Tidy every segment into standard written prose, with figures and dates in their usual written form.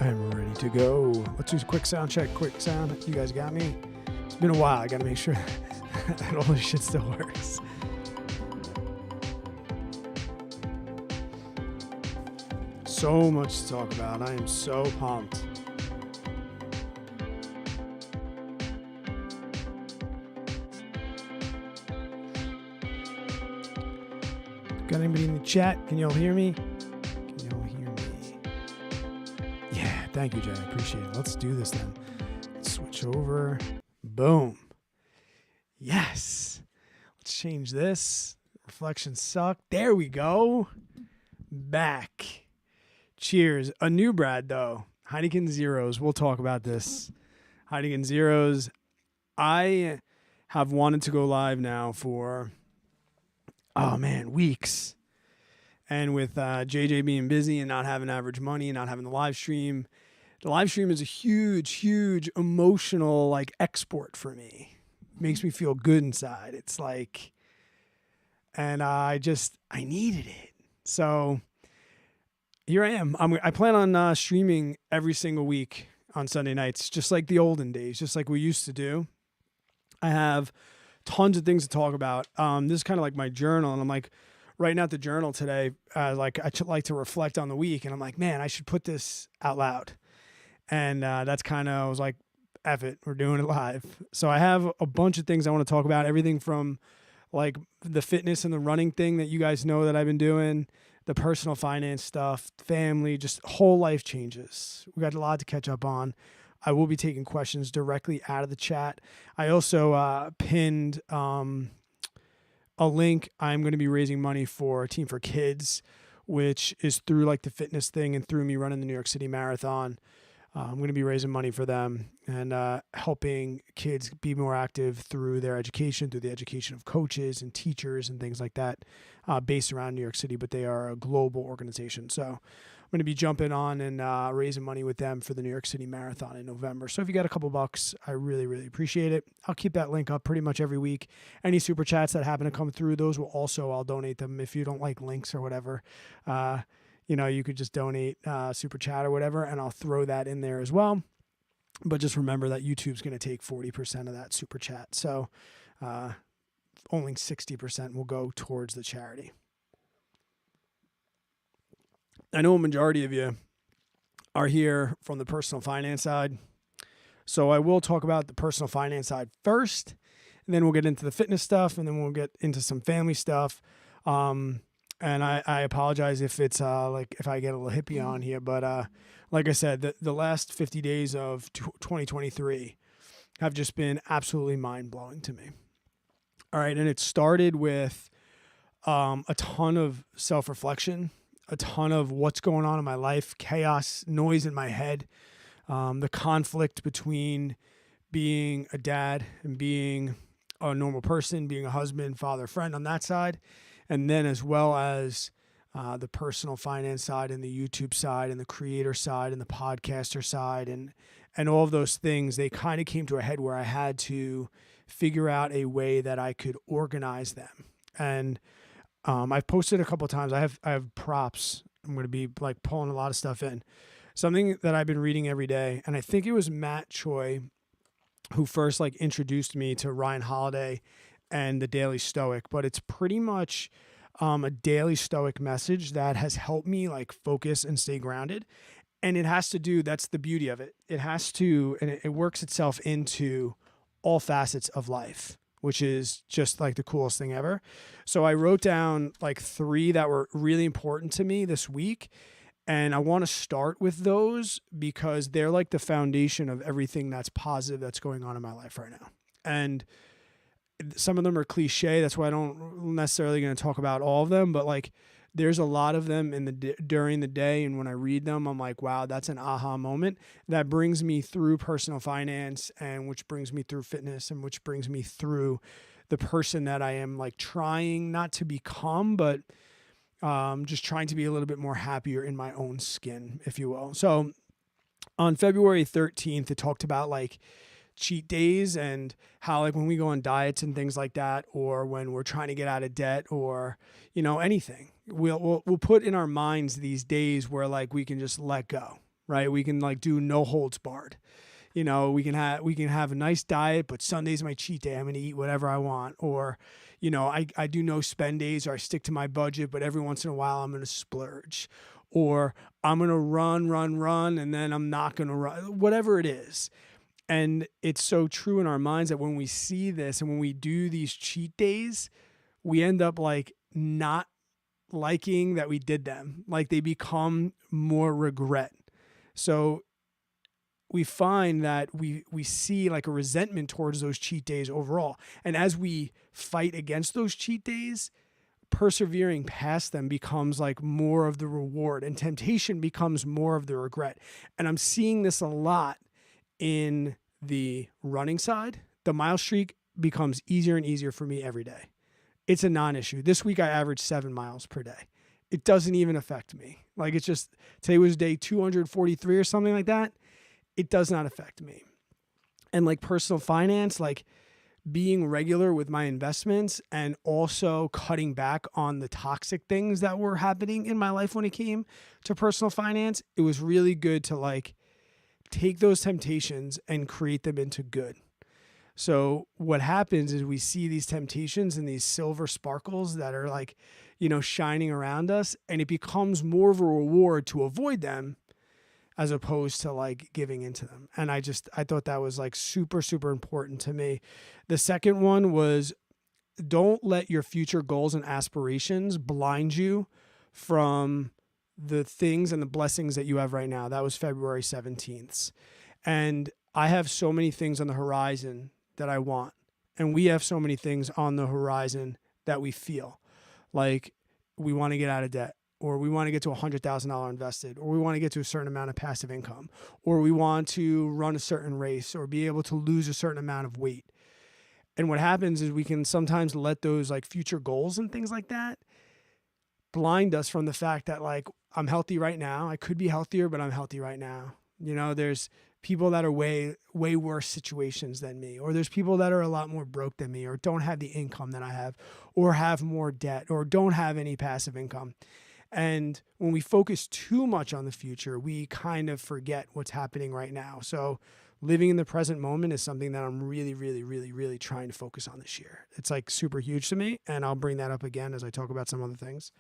I'm ready to go. Let's do a quick sound check. Quick sound. You guys got me? It's been a while. I got to make sure that all this shit still works. So much to talk about. I am so pumped. Got anybody in the chat? Can y'all hear me? Can y'all hear me? Yeah, thank you, Jay. I appreciate it. Let's do this then. Let's switch over. Boom. Yes. Let's change this. Reflections suck. There we go. Back. Cheers. A new Brad, though. Heineken Zeros. We'll talk about this. Heineken Zeros. I have wanted to go live now for... weeks. And with JJ being busy and not having average money and not having the live stream is a huge, huge emotional like export for me. It makes me feel good inside. It's like, and I needed it. So here I am. I plan on streaming every single week on Sunday nights, just like the olden days, just like we used to do. I have tons of things to talk about. This is kind of like my journal, and I'm like writing out the journal today. I like to reflect on the week, and I'm like, man, I should put this out loud. And that's kind of, I was like, F it, we're doing it live. So I have a bunch of things I want to talk about. Everything from like the fitness and the running thing that you guys know that I've been doing, the personal finance stuff, family, just whole life changes. We got a lot to catch up on. I will be taking questions directly out of the chat. I also pinned a link. I'm going to be raising money for Team for Kids, which is through like the fitness thing and through me running the New York City Marathon. I'm going to be raising money for them and helping kids be more active through their education, through the education of coaches and teachers and things like that, based around New York City, but they are a global organization. So I'm going to be jumping on and raising money with them for the New York City Marathon in November. So if you got a couple bucks, I really, really appreciate it. I'll keep that link up pretty much every week. Any super chats that happen to come through, those will also, I'll donate them. If you don't like links or whatever, you could just donate super chat or whatever, and I'll throw that in there as well. But just remember that YouTube's going to take 40% of that super chat. So only 60% will go towards the charity. I know a majority of you are here from the personal finance side. So I will talk about the personal finance side first, and then we'll get into the fitness stuff, and then we'll get into some family stuff. And I apologize if it's if I get a little hippie on here, but like I said, the last 50 days of 2023 have just been absolutely mind-blowing to me. All right, and it started with a ton of self-reflection, a ton of what's going on in my life, chaos, noise in my head, the conflict between being a dad and being a normal person, being a husband, father, friend on that side, and then as well as the personal finance side and the YouTube side and the creator side and the podcaster side and all of those things, they kind of came to a head where I had to figure out a way that I could organize them. And I've posted a couple of times. I have props. I'm going to be like pulling a lot of stuff in. Something that I've been reading every day, and I think it was Matt Choi who first like introduced me to Ryan Holiday and the Daily Stoic, but it's pretty much a daily Stoic message that has helped me like focus and stay grounded. And it has to do, that's the beauty of it. It has to, and it works itself into all facets of life, which is just like the coolest thing ever. So I wrote down like 3 that were really important to me this week. And I want to start with those because they're like the foundation of everything that's positive that's going on in my life right now. And some of them are cliche. That's why I don't necessarily going to talk about all of them, but like there's a lot of them during the day. And when I read them, I'm like, wow, that's an aha moment that brings me through personal finance and which brings me through fitness and which brings me through the person that I am like trying not to become, but just trying to be a little bit more happier in my own skin, if you will. So on February 13th, it talked about like cheat days and how like when we go on diets and things like that, or when we're trying to get out of debt or, anything, we'll put in our minds these days where like we can just let go. right? We can like do no holds barred. You know, we can have a nice diet, but Sunday's my cheat day. I'm going to eat whatever I want. Or, you know, I do no spend days, or I stick to my budget, but every once in a while I'm going to splurge. Or I'm going to run, and then I'm not going to run, whatever it is. And it's so true in our minds that when we see this and when we do these cheat days, we end up like not liking that we did them. Like they become more regret. So we find that we see like a resentment towards those cheat days overall. And as we fight against those cheat days, persevering past them becomes like more of the reward, and temptation becomes more of the regret. And I'm seeing this a lot in the running side. The mile streak becomes easier and easier for me every day. It's a non-issue. This week I averaged 7 miles per day. It doesn't even affect me. Like it's just, today was day 243 or something like that. It does not affect me. And like personal finance, like being regular with my investments and also cutting back on the toxic things that were happening in my life when it came to personal finance, it was really good to like take those temptations and create them into good. So what happens is we see these temptations and these silver sparkles that are like, you know, shining around us, and it becomes more of a reward to avoid them as opposed to like giving into them. And I thought that was like super, super important to me. The second one was, don't let your future goals and aspirations blind you from the things and the blessings that you have right now. That was February 17th. And I have so many things on the horizon that I want. And we have so many things on the horizon that we feel like we want to get out of debt, or we want to get to $100,000 invested, or we want to get to a certain amount of passive income, or we want to run a certain race, or be able to lose a certain amount of weight. And what happens is we can sometimes let those like future goals and things like that blind us from the fact that like, I'm healthy right now. I could be healthier, but I'm healthy right now. You know, there's people that are way worse situations than me, or there's people that are a lot more broke than me, or don't have the income that I have, or have more debt, or don't have any passive income. And when we focus too much on the future, we kind of forget what's happening right now. So living in the present moment is something that I'm really, really, really, really trying to focus on this year. It's like super huge to me. And I'll bring that up again as I talk about some other things.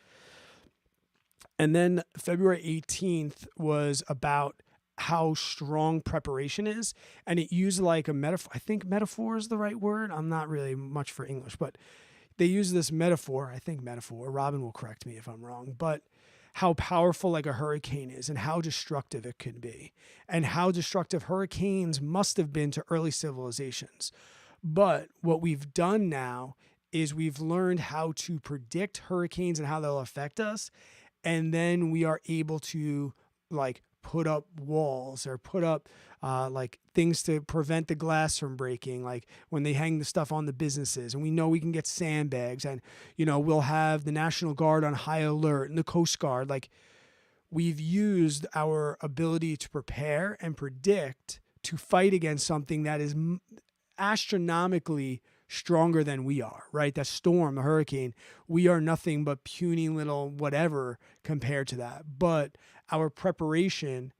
And then February 18th was about how strong preparation is. And it used like a metaphor. I think metaphor is the right word. I'm not really much for English, but they use this metaphor. I think metaphor. Robin will correct me if I'm wrong, but how powerful like a hurricane is and how destructive it could be, and how destructive hurricanes must have been to early civilizations. But what we've done now is we've learned how to predict hurricanes and how they'll affect us. And then we are able to like put up walls or put up like things to prevent the glass from breaking, like when they hang the stuff on the businesses. And we know we can get sandbags, and, you know, we'll have the National Guard on high alert and the Coast Guard. Like we've used our ability to prepare and predict to fight against something that is astronomically stronger than we are, right? That storm, a hurricane, we are nothing but puny little whatever compared to that. But our preparation,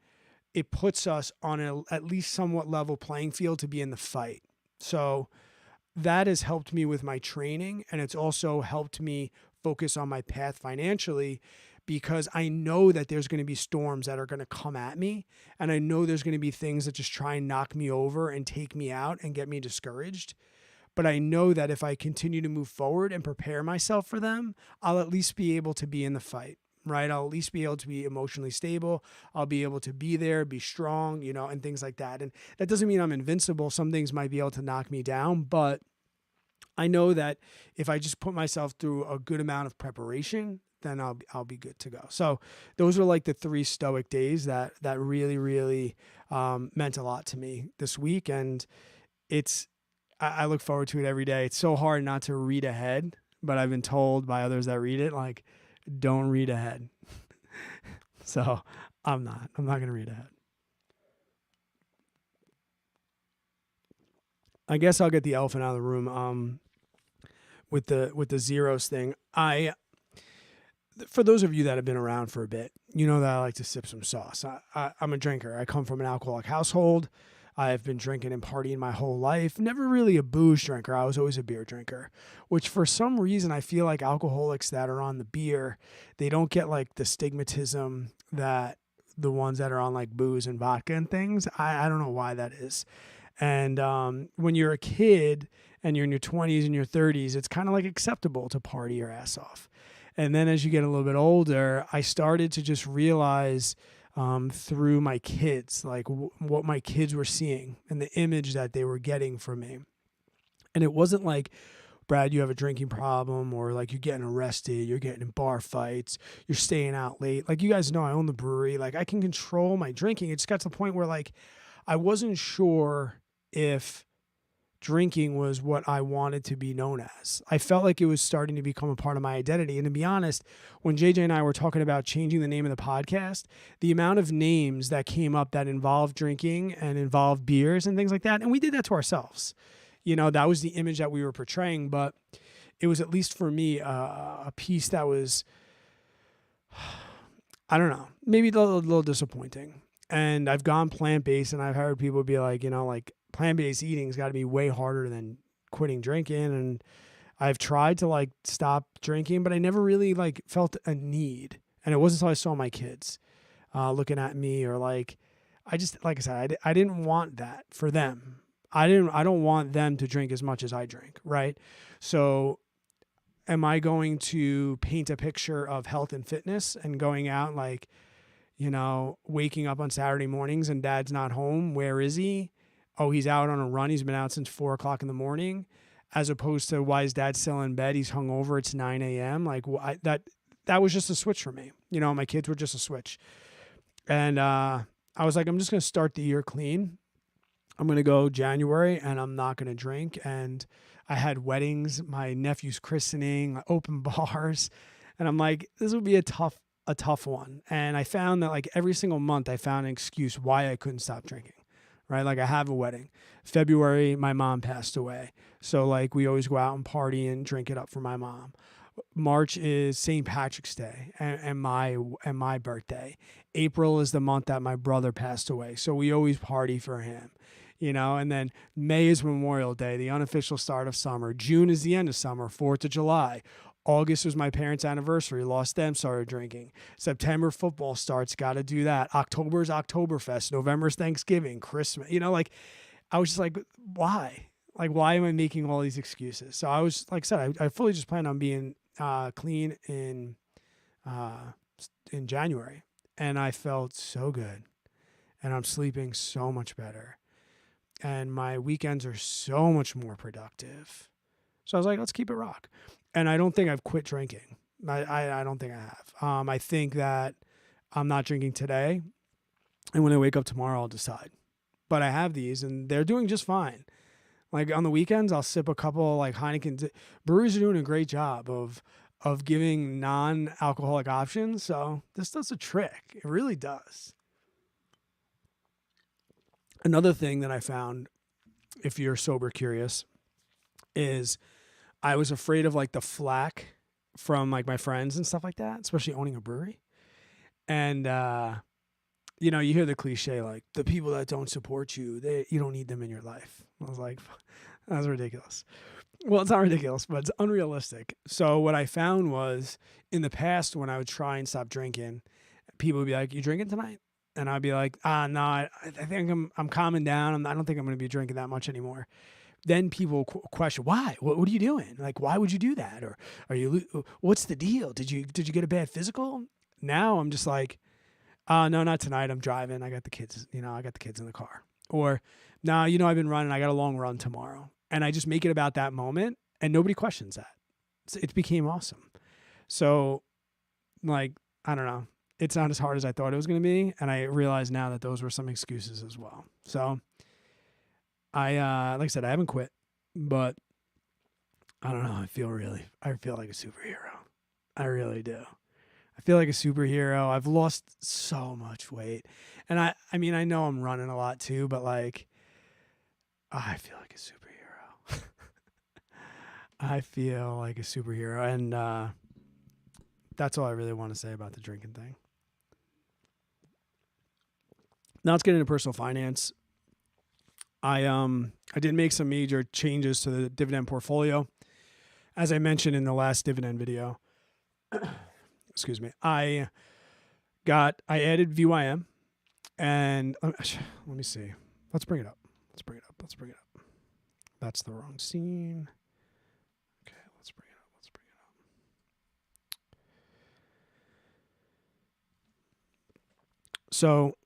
it puts us on at least somewhat level playing field to be in the fight. So that has helped me with my training, and it's also helped me focus on my path financially, because I know that there's going to be storms that are going to come at me, and I know there's going to be things that just try and knock me over and take me out and get me discouraged. But I know that if I continue to move forward and prepare myself for them, I'll at least be able to be in the fight, right? I'll at least be able to be emotionally stable. I'll be able to be there, be strong, you know, and things like that. And that doesn't mean I'm invincible. Some things might be able to knock me down, but I know that if I just put myself through a good amount of preparation, then I'll be good to go. So those are like the 3 Stoic days that really, really meant a lot to me this week. And I look forward to it every day. It's so hard not to read ahead, but I've been told by others that read it, like, don't read ahead. So I'm not going to read ahead. I guess I'll get the elephant out of the room with the zeros thing. for those of you that have been around for a bit, you know that I like to sip some sauce. I'm a drinker. I come from an alcoholic household. I've been drinking and partying my whole life. Never really a booze drinker. I was always a beer drinker, which for some reason I feel like alcoholics that are on the beer, they don't get like the stigmatism that the ones that are on like booze and vodka and things. I don't know why that is. And when you're a kid and you're in your 20s and your 30s, it's kind of like acceptable to party your ass off. And then as you get a little bit older, I started to just realize through my kids, like what my kids were seeing and the image that they were getting from me. And it wasn't like, Brad, you have a drinking problem, or like you're getting arrested, you're getting in bar fights, you're staying out late. Like you guys know, I own the brewery. Like I can control my drinking. It just got to the point where like I wasn't sure if drinking was what I wanted to be known as. I felt like it was starting to become a part of my identity. And to be honest, when JJ and I were talking about changing the name of the podcast, the amount of names that came up that involved drinking and involved beers and things like that, and we did that to ourselves. You know, that was the image that we were portraying, but it was, at least for me, a piece that was, I don't know, maybe a little disappointing. And I've gone plant-based, and I've heard people be like, you know, like plant-based eating's got to be way harder than quitting drinking. And I've tried to like stop drinking, but I never really like felt a need. And it wasn't until I saw my kids looking at me, or like, I just, like I said, I didn't want that for them. I don't want them to drink as much as I drink, right? So am I going to paint a picture of health and fitness and going out like, you know, waking up on Saturday mornings and dad's not home? Where is he? Oh, he's out on a run. He's been out since 4:00 in the morning, as opposed to, why is dad still in bed? He's hungover. It's 9 a.m. Like that was just a switch for me. You know, my kids were just a switch. And I was like, I'm just going to start the year clean. I'm going to go January and I'm not going to drink. And I had weddings, my nephew's christening, open bars. And I'm like, this would be a tough one. And I found that like every single month I found an excuse why I couldn't stop drinking, right? Like I have a wedding. February, my mom passed away. So like we always go out and party and drink it up for my mom. March is St. Patrick's Day and my birthday. April is the month that my brother passed away. So we always party for him. You know, and then May is Memorial Day, the unofficial start of summer. June is the end of summer, 4th of July. August was my parents' anniversary, lost them, started drinking. September, football starts, got to do that. October is Oktoberfest. November is Thanksgiving, Christmas. You know, like, I was just like, why? Like, why am I making all these excuses? So I was, like I said, I fully just planned on being clean in January. And I felt so good. And I'm sleeping so much better. And my weekends are so much more productive. So I was like, let's keep it rock. And I don't think I've quit drinking. I don't think I have. I think that I'm not drinking today. And when I wake up tomorrow, I'll decide. But I have these and they're doing just fine. Like on the weekends, I'll sip a couple like Heineken. Breweries are doing a great job of giving non-alcoholic options. So this does a trick. It really does. Another thing that I found, if you're sober curious, is I was afraid of like the flack from like my friends and stuff like that, especially owning a brewery. And, you know, you hear the cliche, like the people that don't support you, you don't need them in your life. I was like, that's ridiculous. Well, it's not ridiculous, but it's unrealistic. So what I found was in the past when I would try and stop drinking, people would be like, you drinking tonight? And I'd be like, no, I think I'm calming down. I don't think I'm going to be drinking that much anymore. Then people question, why? What are you doing? Like, why would you do that? Or what's the deal? Did you get a bad physical? Now I'm just like, no, not tonight. I'm driving. I got the kids, you know, I got the kids in the car. Or, no, you know, I've been running. I got a long run tomorrow. And I just make it about that moment and nobody questions that. So it became awesome. So like, I don't know. It's not as hard as I thought it was going to be. And I realize now that those were some excuses as well. So like I said, I haven't quit, but I don't know. I feel like a superhero. I really do. I feel like a superhero. I've lost so much weight. And I mean, I know I'm running a lot too, but like, I feel like a superhero. I feel like a superhero. And, that's all I really want to say about the drinking thing. Now let's get into personal finance. I did make some major changes to the dividend portfolio. As I mentioned in the last dividend video, excuse me, I added VYM, and let me see. Let's bring it up. That's the wrong scene. Okay, let's bring it up. So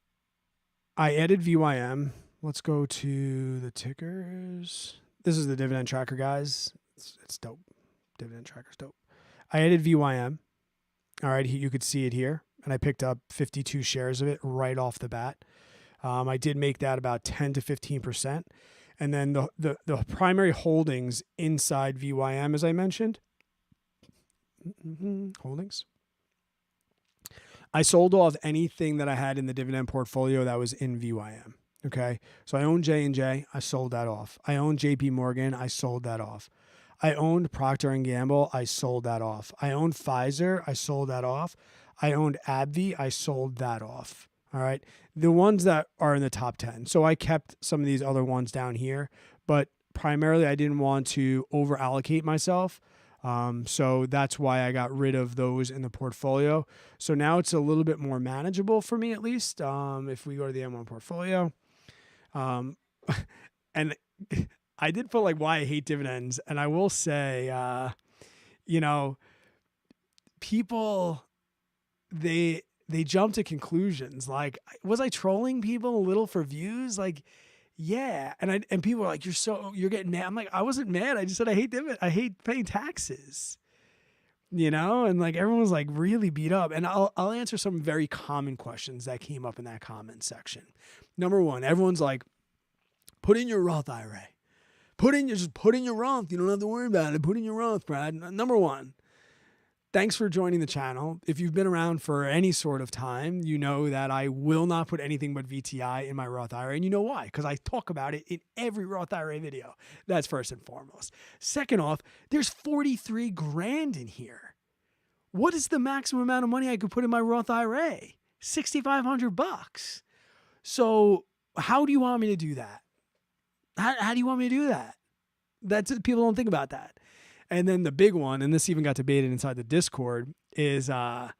I added VYM. Let's go to the tickers. This is the dividend tracker, guys. It's dope. Dividend tracker's dope. I added VYM. All right, you could see it here. And I picked up 52 shares of it right off the bat. I did make that about 10 to 15%. And then the primary holdings inside VYM, as I mentioned, holdings. I sold off anything that I had in the dividend portfolio that was in VYM. Okay, so I owned J&J. I sold that off. I owned JP Morgan. I sold that off. I owned Procter & Gamble. I sold that off. I owned Pfizer. I sold that off. I owned AbbVie. I sold that off. All right. The ones that are in the top 10. So I kept some of these other ones down here, but primarily I didn't want to over allocate myself. So that's why I got rid of those in the portfolio. So now it's a little bit more manageable for me, at least. If we go to the M1 portfolio, and I did put like why I hate dividends. And I will say, people, they jump to conclusions. Like, was I trolling people a little for views? Like, yeah. And people are like, you're getting mad. I'm like, I wasn't mad. I just said, I hate dividends. I hate paying taxes, and like everyone was like really beat up. And I'll answer some very common questions that came up in that comment section. Number one, everyone's like, put in your Roth IRA. Just put in your Roth. You don't have to worry about it. Put in your Roth, Brad. Number one, thanks for joining the channel. If you've been around for any sort of time, you know that I will not put anything but VTI in my Roth IRA. And you know why? Because I talk about it in every Roth IRA video. That's first and foremost. Second off, there's 43 grand in here. What is the maximum amount of money I could put in my Roth IRA? $6,500. So how do you want me to do that? How do you want me to do that? That's it. People don't think about that. And then the big one, and this even got debated inside the Discord, is, why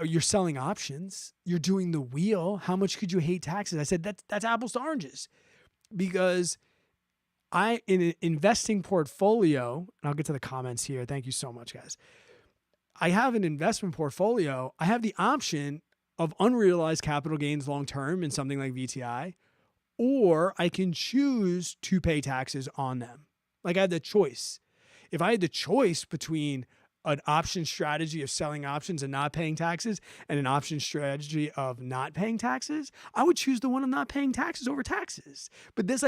you're selling options. You're doing the wheel. How much could you hate taxes? I said, that's apples to oranges, because in an investing portfolio, and I'll get to the comments here. Thank you so much, guys. I have an investment portfolio. I have the option of unrealized capital gains long-term in something like VTI, or I can choose to pay taxes on them. Like, I had the choice. If I had the choice between an option strategy of selling options and not paying taxes and an option strategy of not paying taxes, I would choose the one of not paying taxes over taxes. But this,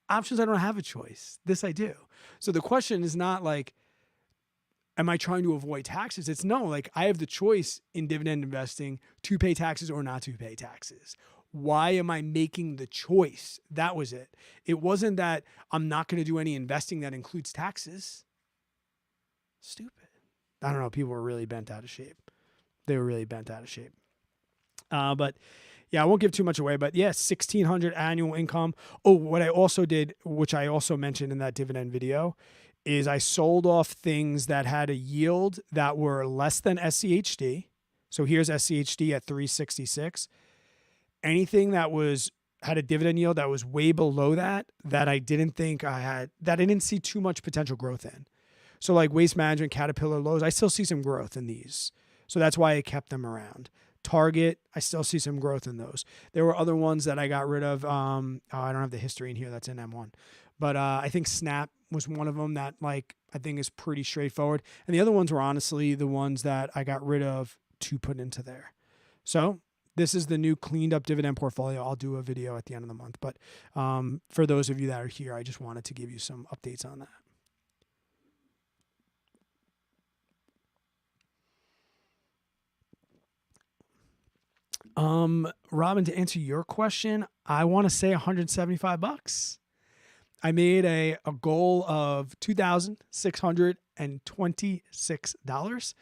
options, I don't have a choice. This I do. So the question is not like, am I trying to avoid taxes? It's no, like, I have the choice in dividend investing to pay taxes or not to pay taxes. Why am I making the choice? That was it. It wasn't that I'm not going to do any investing that includes taxes. Stupid. I don't know. People were really bent out of shape. They were really bent out of shape. But yeah, I won't give too much away, but yeah, $1,600 annual income. Oh, what I also did, which I also mentioned in that dividend video, is I sold off things that had a yield that were less than SCHD. So here's SCHD at 366. Anything that had a dividend yield that was way below that I didn't think I had, that I didn't see too much potential growth in. So like Waste Management, Caterpillar, Lowe's, I still see some growth in these. So that's why I kept them around. Target, I still see some growth in those. There were other ones that I got rid of. I don't have the history in here. That's in M1. But I think Snap was one of them that, like, I think is pretty straightforward. And the other ones were honestly the ones that I got rid of to put into there. So this is the new cleaned up dividend portfolio. I'll do a video at the end of the month. But for those of you that are here, I just wanted to give you some updates on that. Robin, to answer your question, I want to say $175. I made a goal of 2,600 $126,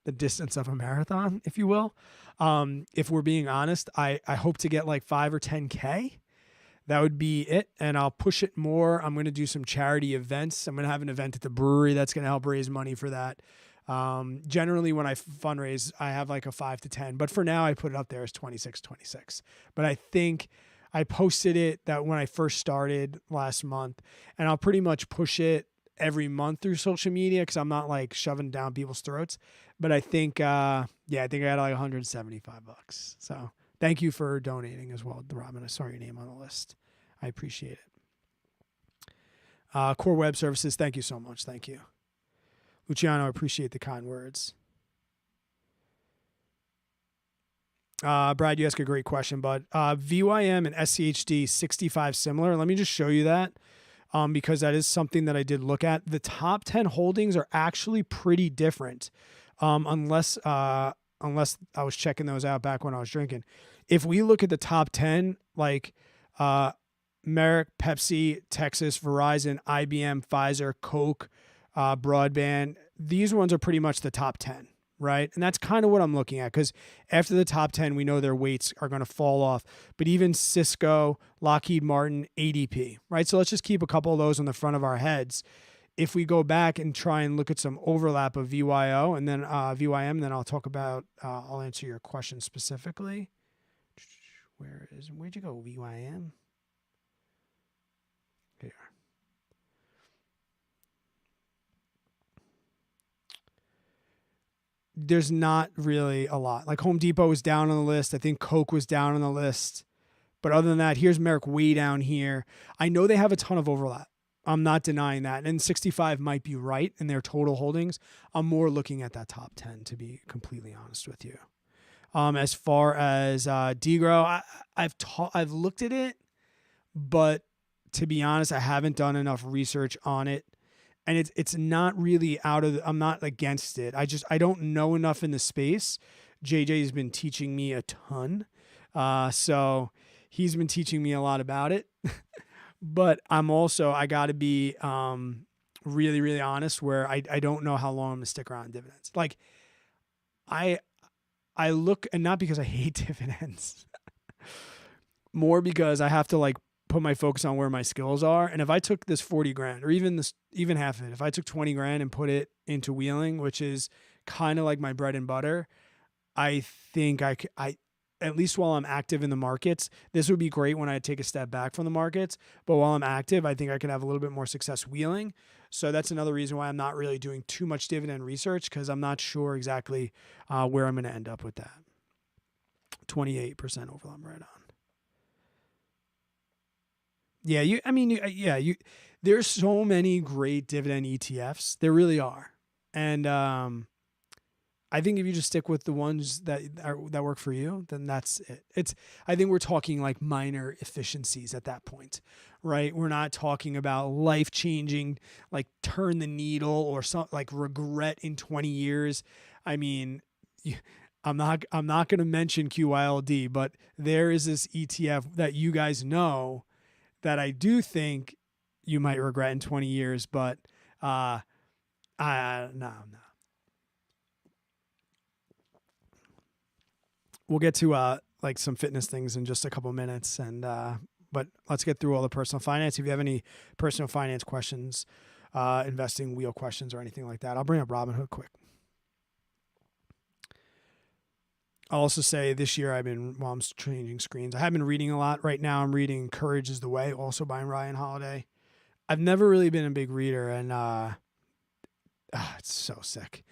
the distance of a marathon, if you will. If we're being honest, I hope to get like 5 or 10K. That would be it. And I'll push it more. I'm going to do some charity events. I'm going to have an event at the brewery that's going to help raise money for that. Generally when I fundraise, I have like a 5 to 10, but for now I put it up there as 26. But I think I posted it that when I first started last month, and I'll pretty much push it every month through social media because I'm not like shoving down people's throats. But I think, I think I got like $175. So thank you for donating as well, Robin. I saw your name on the list. I appreciate it. Core Web Services, thank you so much. Thank you. Luciano, I appreciate the kind words. Brad, you ask a great question, but VYM and SCHD 65 similar. Let me just show you that because that is something that I did look at. The top 10 holdings are actually pretty different unless I was checking those out back when I was drinking. If we look at the top 10, like Merrick, Pepsi, Texas, Verizon, IBM, Pfizer, Coke, Broadband, these ones are pretty much the top 10, right? And that's kind of what I'm looking at because after the top 10, we know their weights are going to fall off. But even Cisco, Lockheed Martin, ADP, right? So let's just keep a couple of those on the front of our heads. If we go back and try and look at some overlap of VYO and then VYM, then I'll talk about, I'll answer your question specifically. Where'd you go, VYM? Here. There's not really a lot. Like Home Depot was down on the list. I think Coke was down on the list. But other than that, here's Merrick way down here. I know they have a ton of overlap. I'm not denying that. And 65 might be right in their total holdings. I'm more looking at that top 10, to be completely honest with you. As far as Degro, I've looked at it, but to be honest, I haven't done enough research on it. And it's not really I'm not against it. I don't know enough in the space. JJ has been teaching me a ton. So he's been teaching me a lot about it. But I got to be really, really honest where I don't know how long I'm going to stick around dividends. Like I look, and not because I hate dividends, more because I have to like put my focus on where my skills are. And if I took this 40 grand or even half of it, if I took 20 grand and put it into wheeling, which is kind of like my bread and butter, I think I at least while I'm active in the markets, this would be great when I take a step back from the markets. But while I'm active, I think I could have a little bit more success wheeling. So that's another reason why I'm not really doing too much dividend research because I'm not sure exactly where I'm going to end up with that. 28% overlap right on. Yeah, there's so many great dividend ETFs. There really are. And I think if you just stick with the ones that work for you, then that's it. I think we're talking like minor efficiencies at that point, right? We're not talking about life-changing, like turn the needle or some like regret in 20 years. I mean, I'm not going to mention QYLD, but there is this ETF that you guys know that I do think you might regret in 20 years, but no. We'll get to like some fitness things in just a couple minutes, and but let's get through all the personal finance. If you have any personal finance questions, investing wheel questions or anything like that, I'll bring up Robinhood quick. I'll also say this year while I'm changing screens, I have been reading a lot. Right now I'm reading Courage is the Way, also by Ryan Holiday. I've never really been a big reader, and it's so sick.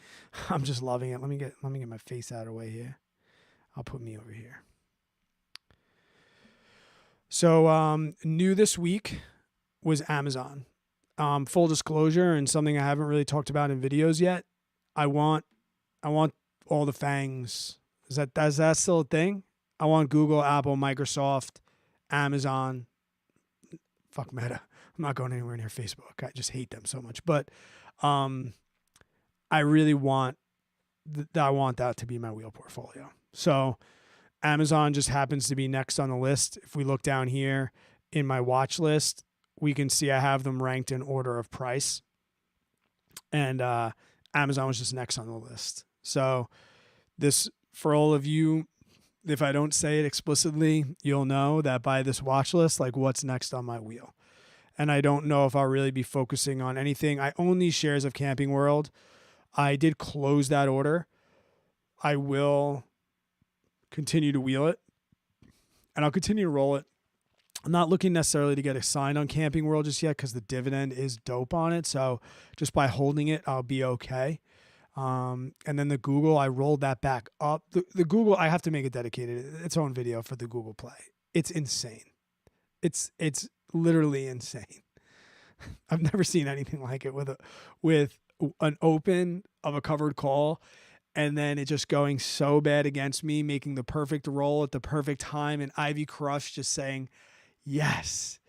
I'm just loving it. Let me get my face out of the way here. I'll put me over here. So new this week was Amazon. Full disclosure, and something I haven't really talked about in videos yet. I want all the FANGs. Is that still a thing? I want Google, Apple, Microsoft, Amazon. Fuck Meta. I'm not going anywhere near Facebook. I just hate them so much. But I really want that to be my wheel portfolio. So Amazon just happens to be next on the list. If we look down here in my watch list, we can see I have them ranked in order of price. And Amazon was just next on the list. So this, for all of you, if I don't say it explicitly, you'll know that by this watch list, like what's next on my wheel. And I don't know if I'll really be focusing on anything. I own these shares of Camping World. I did close that order. I will continue to wheel it, and I'll continue to roll it. I'm not looking necessarily to get assigned on Camping World just yet because the dividend is dope on it. So just by holding it, I'll be okay. And then the Google, I rolled that back up. The Google, I have to make it dedicated, its own video for the Google Play. It's insane. It's literally insane. I've never seen anything like it with an open of a covered call, and then it just going so bad against me, making the perfect roll at the perfect time, and Ivy Crush just saying, yes,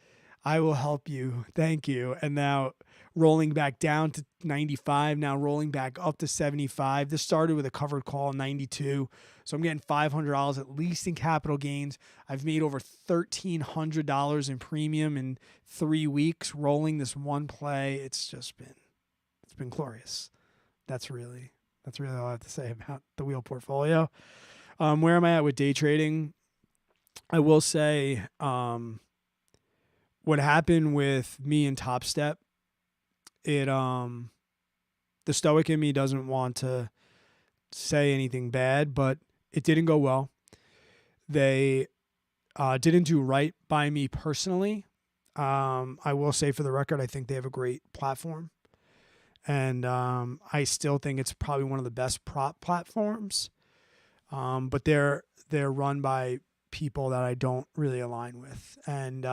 I will help you. Thank you. And now rolling back down to 95, now rolling back up to 75. This started with a covered call 92. So I'm getting $500 at least in capital gains. I've made over $1,300 in premium in 3 weeks rolling this one play. It's been glorious. That's really all I have to say about the wheel portfolio. Where am I at with day trading? I will say what happened with me and Top Step, the Stoic in me doesn't want to say anything bad, but it didn't go well. They didn't do right by me personally. I will say for the record, I think they have a great platform. And I still think it's probably one of the best prop platforms. But they're run by people that I don't really align with. And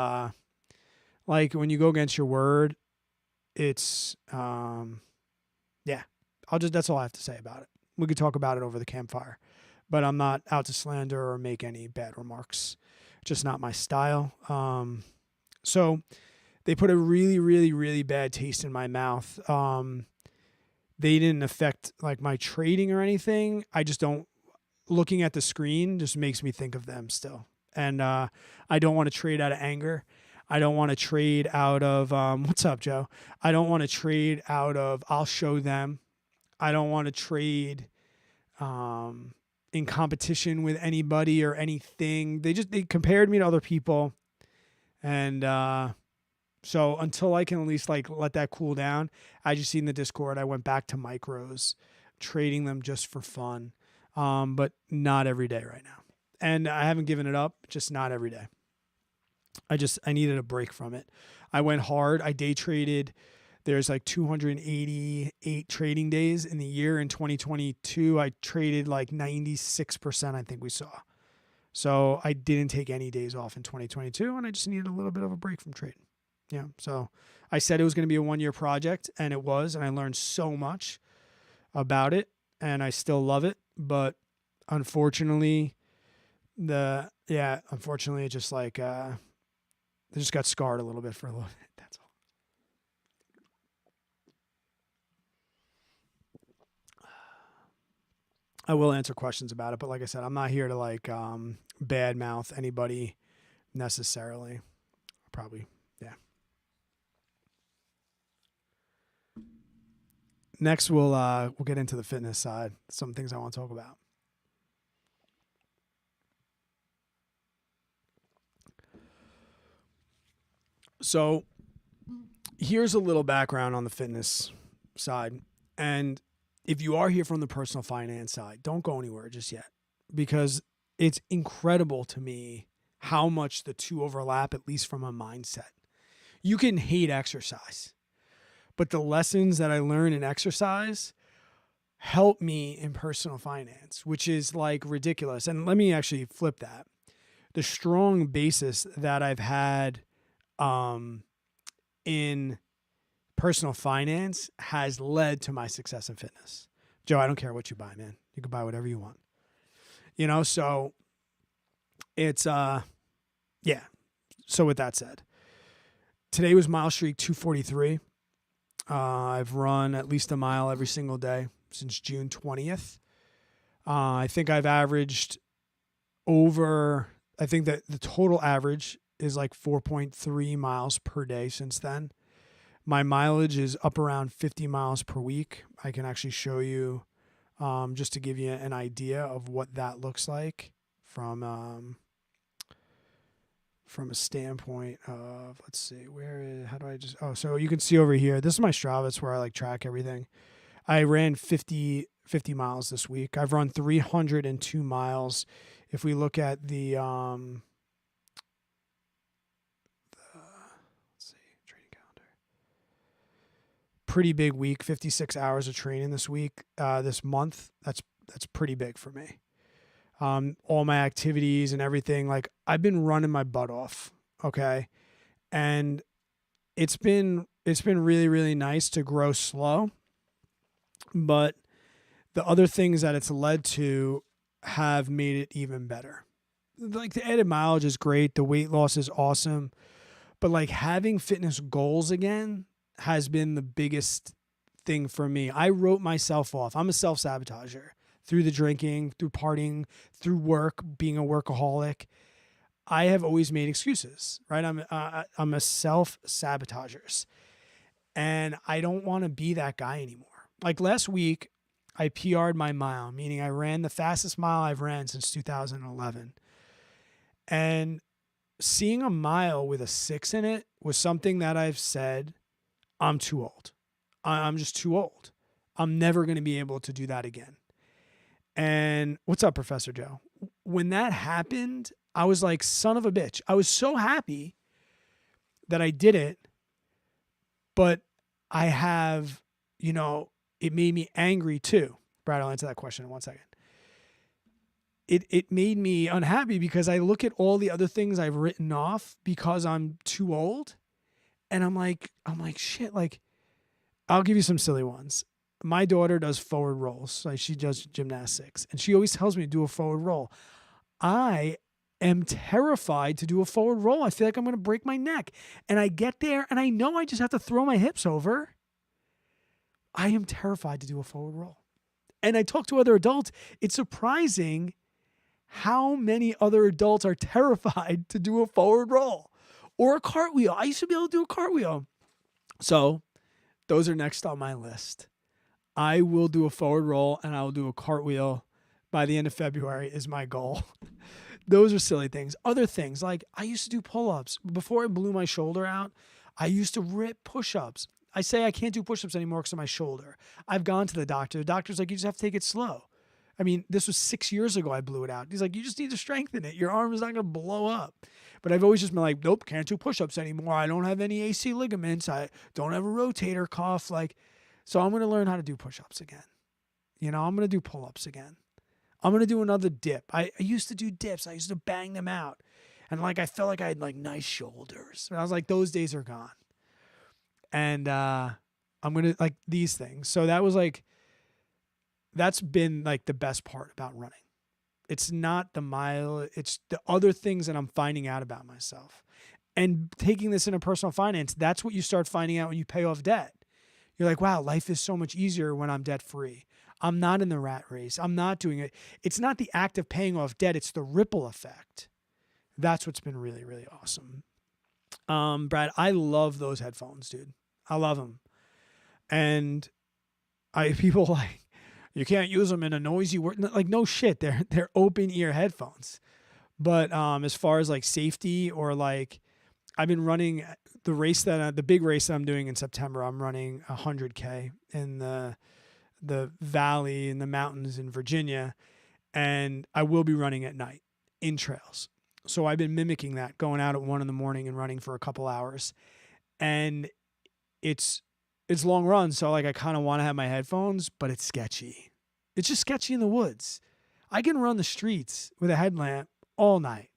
like when you go against your word, it's that's all I have to say about it. We could talk about it over the campfire, but I'm not out to slander or make any bad remarks. Just not my style. So they put a really, really, really bad taste in my mouth. They didn't affect like my trading or anything. I just don't, looking at the screen just makes me think of them still. And I don't want to trade out of anger. I don't want to trade out of, what's up, Joe? I don't want to trade out of, I'll show them. I don't want to trade in competition with anybody or anything. They compared me to other people. And so until I can at least like let that cool down, I just seen the Discord. I went back to micros, trading them just for fun, but not every day right now. And I haven't given it up, just not every day. I needed a break from it. I went hard. I day traded. There's like 288 trading days in the year. In 2022, I traded like 96%, I think we saw. So I didn't take any days off in 2022, and I just needed a little bit of a break from trading. Yeah. So I said it was going to be a 1-year project, and it was, and I learned so much about it, and I still love it. But unfortunately, it just like, I just got scarred a little bit for a little bit. That's all. I will answer questions about it, but like I said, I'm not here to like badmouth anybody necessarily. Probably, yeah. Next, we'll get into the fitness side. Some things I want to talk about. So here's a little background on the fitness side. And if you are here from the personal finance side, don't go anywhere just yet, because it's incredible to me how much the two overlap, at least from a mindset. You can hate exercise, but the lessons that I learned in exercise help me in personal finance, which is like ridiculous. And let me actually flip that. The strong basis that I've had in personal finance has led to my success in fitness. Joe, I don't care what you buy, man. You can buy whatever you want. So it's, yeah. So with that said, today was mile streak 243. I've run at least a mile every single day since June 20th. I think I've averaged I think that the total average is like 4.3 miles per day since then. My mileage is up around 50 miles per week. I can actually show you just to give you an idea of what that looks like from a standpoint of, let's see, so you can see over here, this is my Strava. It's where I like track everything. I ran 50 miles this week. I've run 302 miles. If we look at the let's see, training calendar. Pretty big week, 56 hours of training this week, this month. That's pretty big for me. All my activities and everything, like I've been running my butt off. Okay. And it's been really, really nice to grow slow, but the other things that it's led to have made it even better. Like the added mileage is great. The weight loss is awesome, but like having fitness goals again has been the biggest thing for me. I wrote myself off. I'm a self-sabotager. Through the drinking, through partying, through work, being a workaholic, I have always made excuses, right? I'm a self-sabotager, and I don't want to be that guy anymore. Like last week, I PR'd my mile, meaning I ran the fastest mile I've ran since 2011. And seeing a mile with a 6 in it was something that I've said, I'm too old. I'm just too old. I'm never going to be able to do that again. And what's up, Professor Joe? When that happened, I was like, son of a bitch. I was so happy that I did it, but I have, it made me angry too. Brad, I'll answer that question in 1 second. It made me unhappy because I look at all the other things I've written off because I'm too old. And I'm like, shit, like, I'll give you some silly ones. My daughter does forward rolls. Like she does gymnastics, and she always tells me to do a forward roll. I am terrified to do a forward roll. I feel like I'm going to break my neck. And I get there and I know I just have to throw my hips over. I am terrified to do a forward roll. And I talk to other adults. It's surprising how many other adults are terrified to do a forward roll or a cartwheel. I used to be able to do a cartwheel. So those are next on my list. I will do a forward roll and I will do a cartwheel by the end of February is my goal. Those are silly things. Other things, like I used to do pull-ups. Before I blew my shoulder out, I used to rip push-ups. I say I can't do push-ups anymore because of my shoulder. I've gone to the doctor. The doctor's like, you just have to take it slow. I mean, this was 6 years ago I blew it out. He's like, you just need to strengthen it. Your arm is not going to blow up. But I've always just been like, nope, can't do push-ups anymore. I don't have any AC ligaments. I don't have a rotator cuff. So I'm going to learn how to do push-ups again. I'm going to do pull-ups again. I'm going to do another dip. I used to do dips. I used to bang them out. And I felt like I had nice shoulders. And I was like, those days are gone. And I'm going to these things. So that was that's been the best part about running. It's not the mile. It's the other things that I'm finding out about myself. And taking this into personal finance, that's what you start finding out when you pay off debt. You're like, wow, life is so much easier when I'm debt free. I'm not in the rat race. I'm not doing it. It's not the act of paying off debt. It's the ripple effect. That's what's been really, really awesome. Brad, I love those headphones, dude. I love them. And people you can't use them in a noisy work. No shit. They're open ear headphones. But as far as safety or I've been running the big race that I'm doing in September. I'm running 100K in the valley in the mountains in Virginia, and I will be running at night in trails. So I've been mimicking that, going out at 1 a.m. and running for a couple hours, and it's long runs. So I kind of want to have my headphones, but it's sketchy. It's just sketchy in the woods. I can run the streets with a headlamp all night.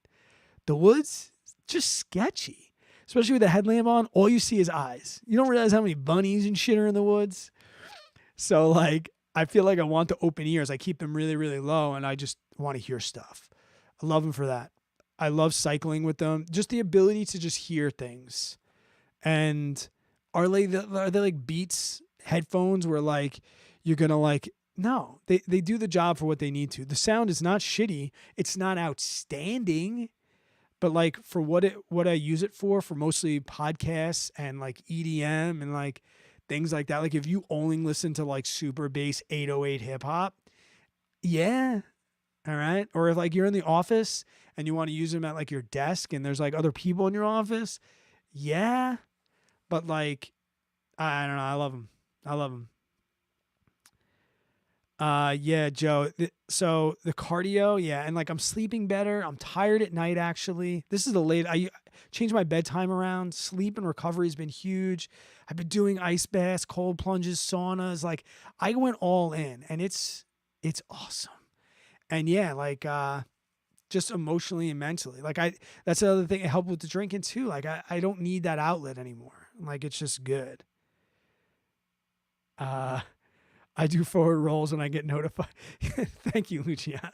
The woods, just sketchy. Especially with the headlamp on, all you see is eyes. You don't realize how many bunnies and shit are in the woods. So I feel like I want the open ears. I keep them really, really low, and I just want to hear stuff. I love them for that. I love cycling with them. Just the ability to just hear things. And are they Beats headphones where you're going to no, they do the job for what they need to. The sound is not shitty. It's not outstanding, But like for what I use it for mostly podcasts and like EDM and like things like that. Like if you only listen to like super bass 808 hip hop, yeah, all right. Or if like you're in the office and you want to use them at like your desk and there's like other people in your office, yeah. But like I don't know, I love them. I love them. Yeah, Joe. So the cardio, yeah, and like I'm sleeping better. I'm tired at night actually. This is the late I changed my bedtime around. Sleep and recovery has been huge. I've been doing ice baths, cold plunges, saunas. Like I went all in and it's awesome. And yeah, like just emotionally and mentally. Like that's the other thing. It helped with the drinking too. Like I don't need that outlet anymore. Like it's just good. Uh I do forward rolls and I get notified. Thank you, Luciano.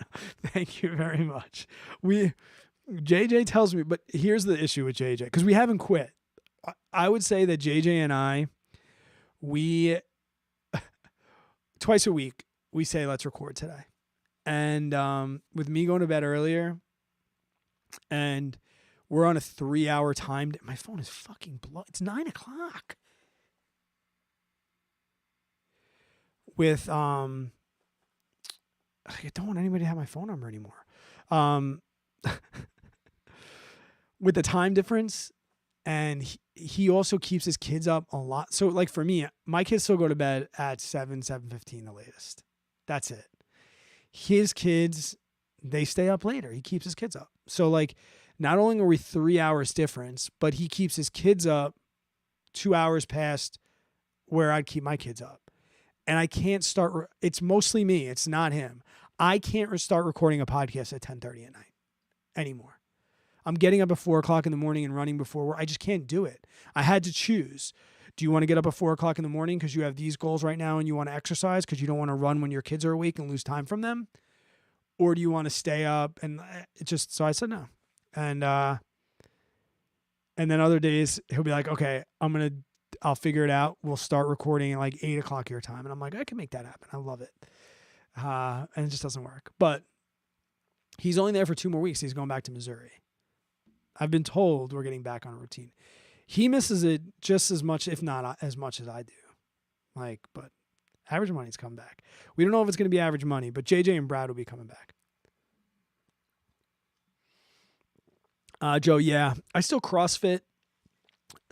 Thank you very much. JJ tells me, but here's the issue with JJ because we haven't quit. I would say that JJ and I, we twice a week we say let's record today, and with me going to bed earlier, and we're on a 3-hour time. My phone is fucking blow. It's 9:00. With I don't want anybody to have my phone number anymore. Um, with the time difference, and he also keeps his kids up a lot. So like for me, my kids still go to bed at 7:15 the latest. That's it. His kids, they stay up later. He keeps his kids up. So like, not only are we 3 hours difference, but he keeps his kids up 2 hours past where I'd keep my kids up. And I can't start. It's mostly me. It's not him. I can't start recording a podcast at 10:30 at night anymore. I'm getting up at 4:00 in the morning and running before work. I just can't do it. I had to choose. Do you want to get up at 4:00 in the morning because you have these goals right now and you want to exercise because you don't want to run when your kids are awake and lose time from them? Or do you want to stay up? And it just, so I said no. And then other days he'll be like, okay, I'll figure it out. We'll start recording at like 8:00 your time. And I'm like, I can make that happen. I love it. And it just doesn't work. But he's only there for 2 more weeks. He's going back to Missouri. I've been told we're getting back on a routine. He misses it just as much, if not as much as I do. Like, but Average Money's come back. We don't know if it's going to be Average Money, but JJ and Brad will be coming back. Joe, yeah. I still CrossFit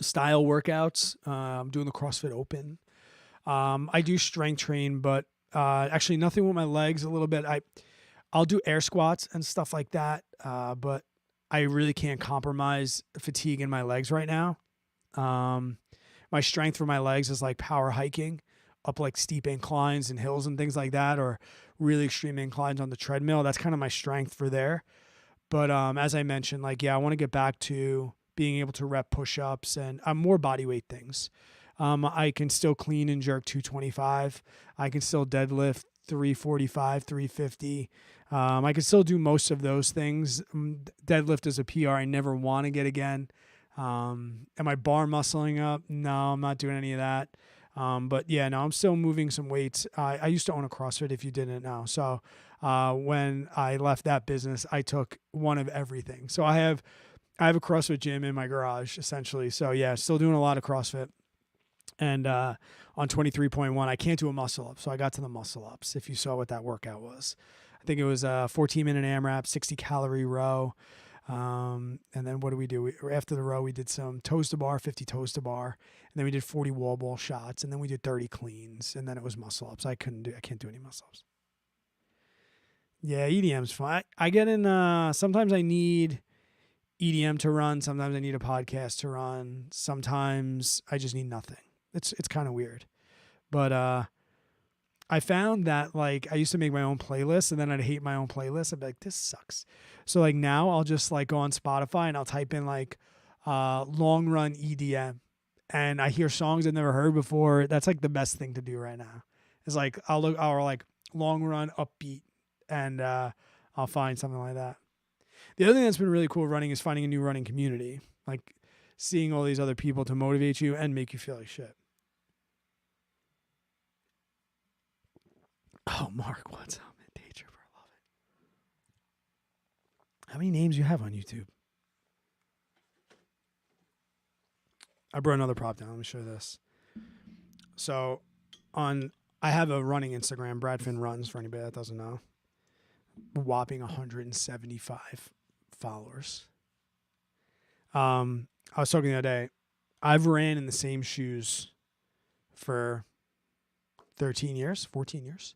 style workouts. I'm doing the CrossFit Open. I do strength train, but actually nothing with my legs a little bit. I'll do air squats and stuff like that, but I really can't compromise fatigue in my legs right now. My strength for my legs is like power hiking up like steep inclines and hills and things like that, or really extreme inclines on the treadmill. That's kind of my strength for there. But as I mentioned, like, yeah, I want to get back to being able to rep push-ups and more body weight things. I can still clean and jerk 225. I can still deadlift 345, 350. I can still do most of those things. Deadlift is a PR I never want to get again. Am I bar muscling up? No, I'm not doing any of that. But yeah, no, I'm still moving some weights. I used to own a CrossFit if you didn't know. So when I left that business, I took one of everything. So I have a CrossFit gym in my garage essentially. So yeah, still doing a lot of CrossFit. And on 23.1, I can't do a muscle up. So I got to the muscle ups. If you saw what that workout was, I think it was a 14-minute AMRAP, 60-calorie row. And then what do we do? After the row, we did some toes to bar, 50 toes to bar. And then we did 40 wall ball shots. And then we did 30 cleans. And then it was muscle ups. I can't do any muscle ups. Yeah, EDM's fun. I get in, sometimes I need EDM to run. Sometimes I need a podcast to run. Sometimes I just need nothing. It's kind of weird. But I found that like I used to make my own playlist and then I'd hate my own playlist. I'd be like, this sucks. So like now I'll just like go on Spotify and I'll type in like long run EDM and I hear songs I've never heard before. That's like the best thing to do right now. It's like I'll like long run upbeat and I'll find something like that. The other thing that's been really cool running is finding a new running community, like seeing all these other people to motivate you and make you feel like shit. Oh, Mark, what's up, man? Day Tripper, I love it. How many names you have on YouTube? I brought another prop down. Let me show you this. So I have a running Instagram, BradFinnRunns, for anybody that doesn't know. Whopping 175 followers. I was talking the other day. I've ran in the same shoes for 13 years, 14 years.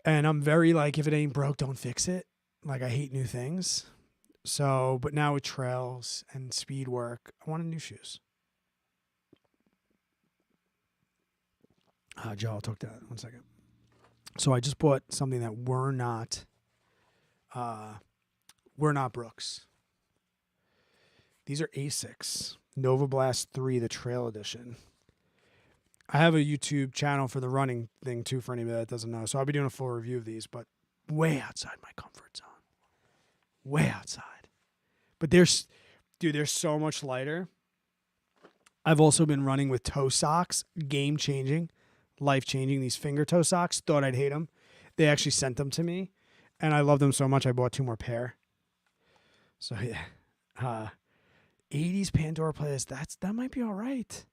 And I'm very like, if it ain't broke, don't fix it. Like, I hate new things. So, but now with trails and speed work, I wanted new shoes. Joe, I'll talk to that 1 second. So I just bought something that were not Brooks. These are Asics Nova Blast 3, the Trail Edition. I have a YouTube channel for the running thing too, for anybody that doesn't know. So I'll be doing a full review of these, but way outside my comfort zone. Way outside. But they're so much lighter. I've also been running with toe socks, game-changing, life-changing. These finger toe socks, thought I'd hate them. They actually sent them to me, and I love them so much I bought 2 more pair. So yeah, 80s Pandora playlist. That might be all right.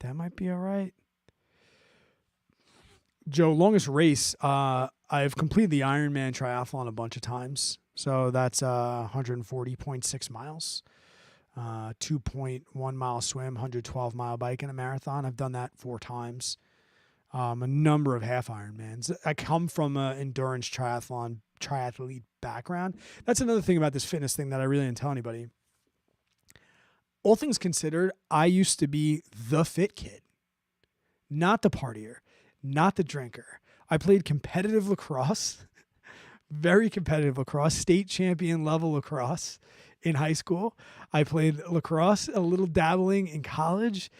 That might be all right. Joe, longest race. I've completed the Ironman triathlon a bunch of times. So that's 140.6 miles, 2.1 mile swim, 112 mile bike, and a marathon. I've done that 4 times. A number of half Ironmans. I come from an endurance triathlete background. That's another thing about this fitness thing that I really didn't tell anybody. All things considered, I used to be the fit kid, not the partier, not the drinker. I played competitive lacrosse, very competitive lacrosse, state champion level lacrosse in high school. I played lacrosse, a little dabbling in college.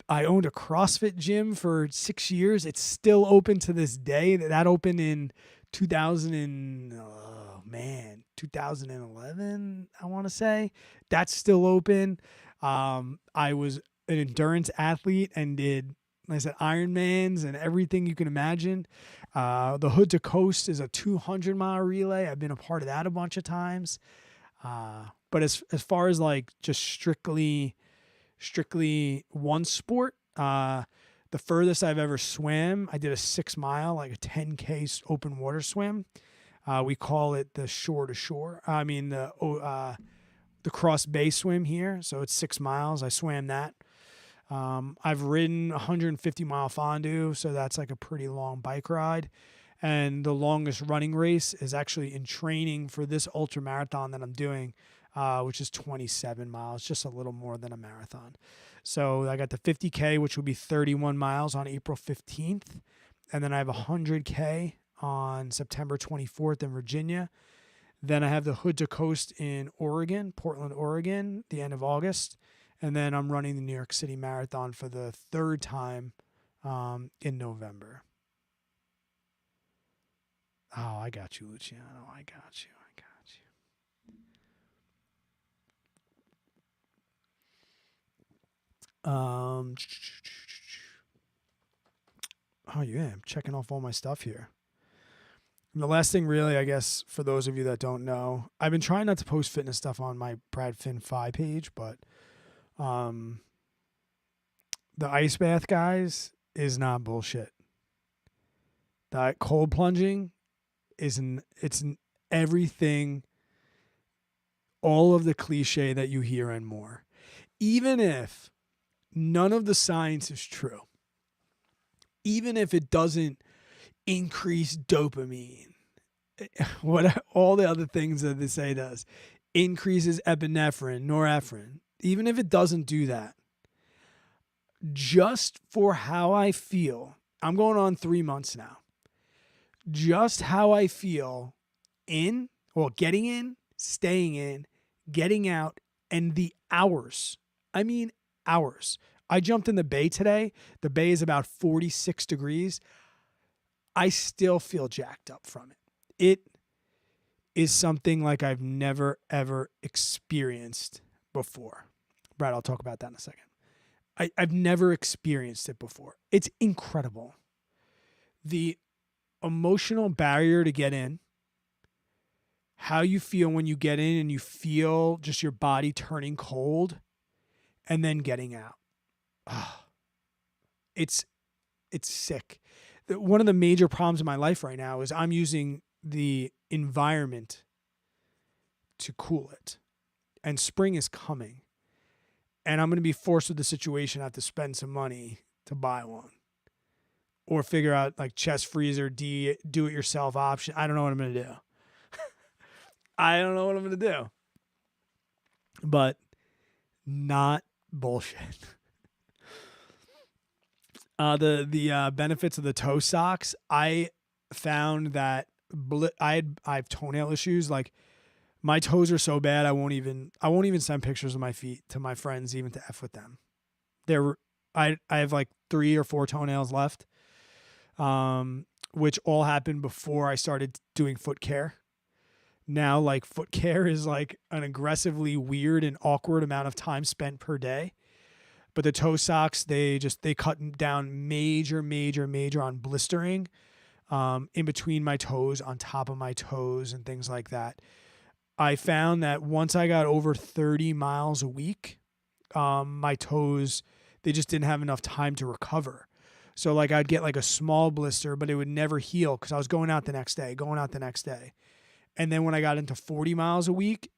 I owned a CrossFit gym for 6 years. It's still open to this day. That opened in 2011, I want to say. That's still open. I was an endurance athlete and did, like I said, Ironmans and everything you can imagine. The Hood to Coast is a 200-mile relay. I've been a part of that a bunch of times. But as far as like just strictly one sport, the furthest I've ever swam, I did a 6 mile, like a 10K open water swim. We call it the shore to shore. I mean, the cross bay swim here. So it's 6 miles. I swam that. I've ridden 150-mile fondue. So that's like a pretty long bike ride. And the longest running race is actually in training for this ultra marathon that I'm doing, which is 27 miles, just a little more than a marathon. So I got the 50K, which will be 31 miles on April 15th. And then I have 100K on September 24th in Virginia. Then I have the Hood to Coast in Oregon, Portland, Oregon, the end of August. And then I'm running the New York City Marathon for the 3rd time in November. Oh, I got you, Luciano. I got you. Oh yeah, I'm checking off all my stuff here. And the last thing really, I guess, for those of you that don't know, I've been trying not to post fitness stuff on my BradFinnfi page, but the ice bath, guys, is not bullshit. That cold plunging it's everything, all of the cliche that you hear and more. Even if none of the science is true, even if it doesn't increase dopamine, what all the other things that they say does, increases epinephrine, norepinephrine, even if it doesn't do that, just for how I feel, I'm going on 3 months now, just how I feel getting in, staying in, getting out, and the hours. I mean, hours. I jumped in the bay today. The bay is about 46 degrees. I still feel jacked up from it. It is something like I've never, ever experienced before. Brad, I'll talk about that in a second. I've never experienced it before. It's incredible. The emotional barrier to get in, how you feel when you get in and you feel just your body turning cold, and then getting out. It's sick. One of the major problems in my life right now is I'm using the environment to cool it. And spring is coming. And I'm going to be forced with the situation. I have to spend some money to buy one. Or figure out like chest freezer, do-it-yourself option. I don't know what I'm going to do. I don't know what I'm going to do. But not bullshit. The benefits of the toe socks. I found that I have toenail issues. Like my toes are so bad, I won't even send pictures of my feet to my friends, even to F with them. I have like 3 or 4 toenails left, which all happened before I started doing foot care. Now, like foot care is like an aggressively weird and awkward amount of time spent per day. But the toe socks, they cut down major on blistering in between my toes, on top of my toes, and things like that. I found that once I got over 30 miles a week, my toes, they just didn't have enough time to recover. So like I'd get like a small blister, but it would never heal because I was going out the next day. And then when I got into 40 miles a week,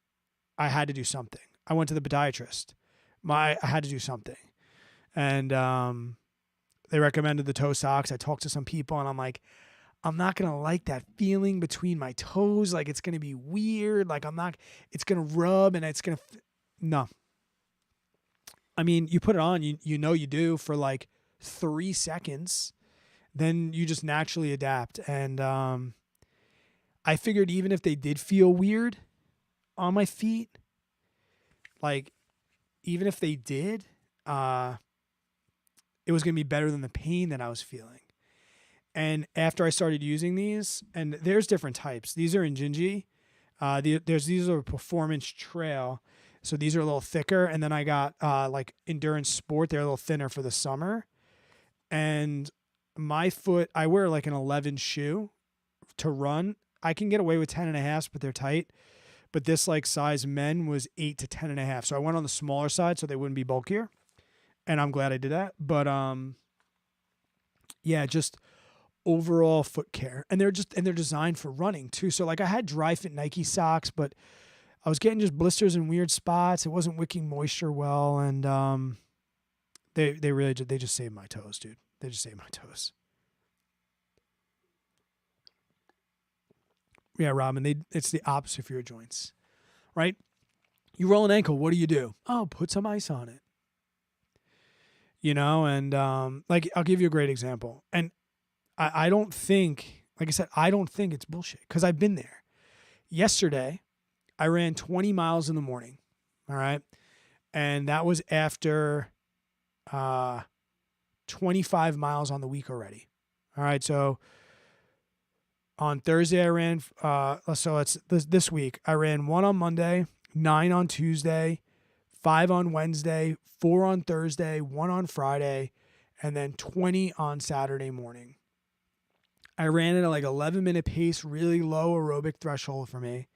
I had to do something. I went to the podiatrist. I had to do something. And they recommended the toe socks. I talked to some people and I'm like, I'm not going to like that feeling between my toes. Like it's going to be weird. Like it's going to rub and it's going to, no. I mean, you put it on, you know you do for like 3 seconds. Then you just naturally adapt. And I figured even if they did feel weird on my feet, like even if they did, it was going to be better than the pain that I was feeling. And after I started using these, and there's different types. These are in Gingy. These are Performance Trail. So these are a little thicker. And then I got like Endurance Sport. They're a little thinner for the summer. And my foot, I wear like an 11 shoe to run. I can get away with 10.5, but they're tight. But this like size men was 8 to 10.5. So I went on the smaller side so they wouldn't be bulkier. And I'm glad I did that. But yeah, just overall foot care. And they're designed for running too. So like I had dry fit Nike socks, but I was getting just blisters in weird spots. It wasn't wicking moisture well. And they just saved my toes, dude. They just saved my toes. Yeah, Robin, it's the opposite for your joints, right? You roll an ankle, what do? Oh, put some ice on it. You know, and like I'll give you a great example. And I don't think, like I said, I don't think it's bullshit because I've been there. Yesterday, I ran 20 miles in the morning, all right? And that was after 25 miles on the week already, all right? So on Thursday, I ran, so it's this week. I ran 1 on Monday, 9 on Tuesday, 5 on Wednesday, 4 on Thursday, 1 on Friday, and then 20 on Saturday morning. I ran at a like 11-minute pace, really low aerobic threshold for me.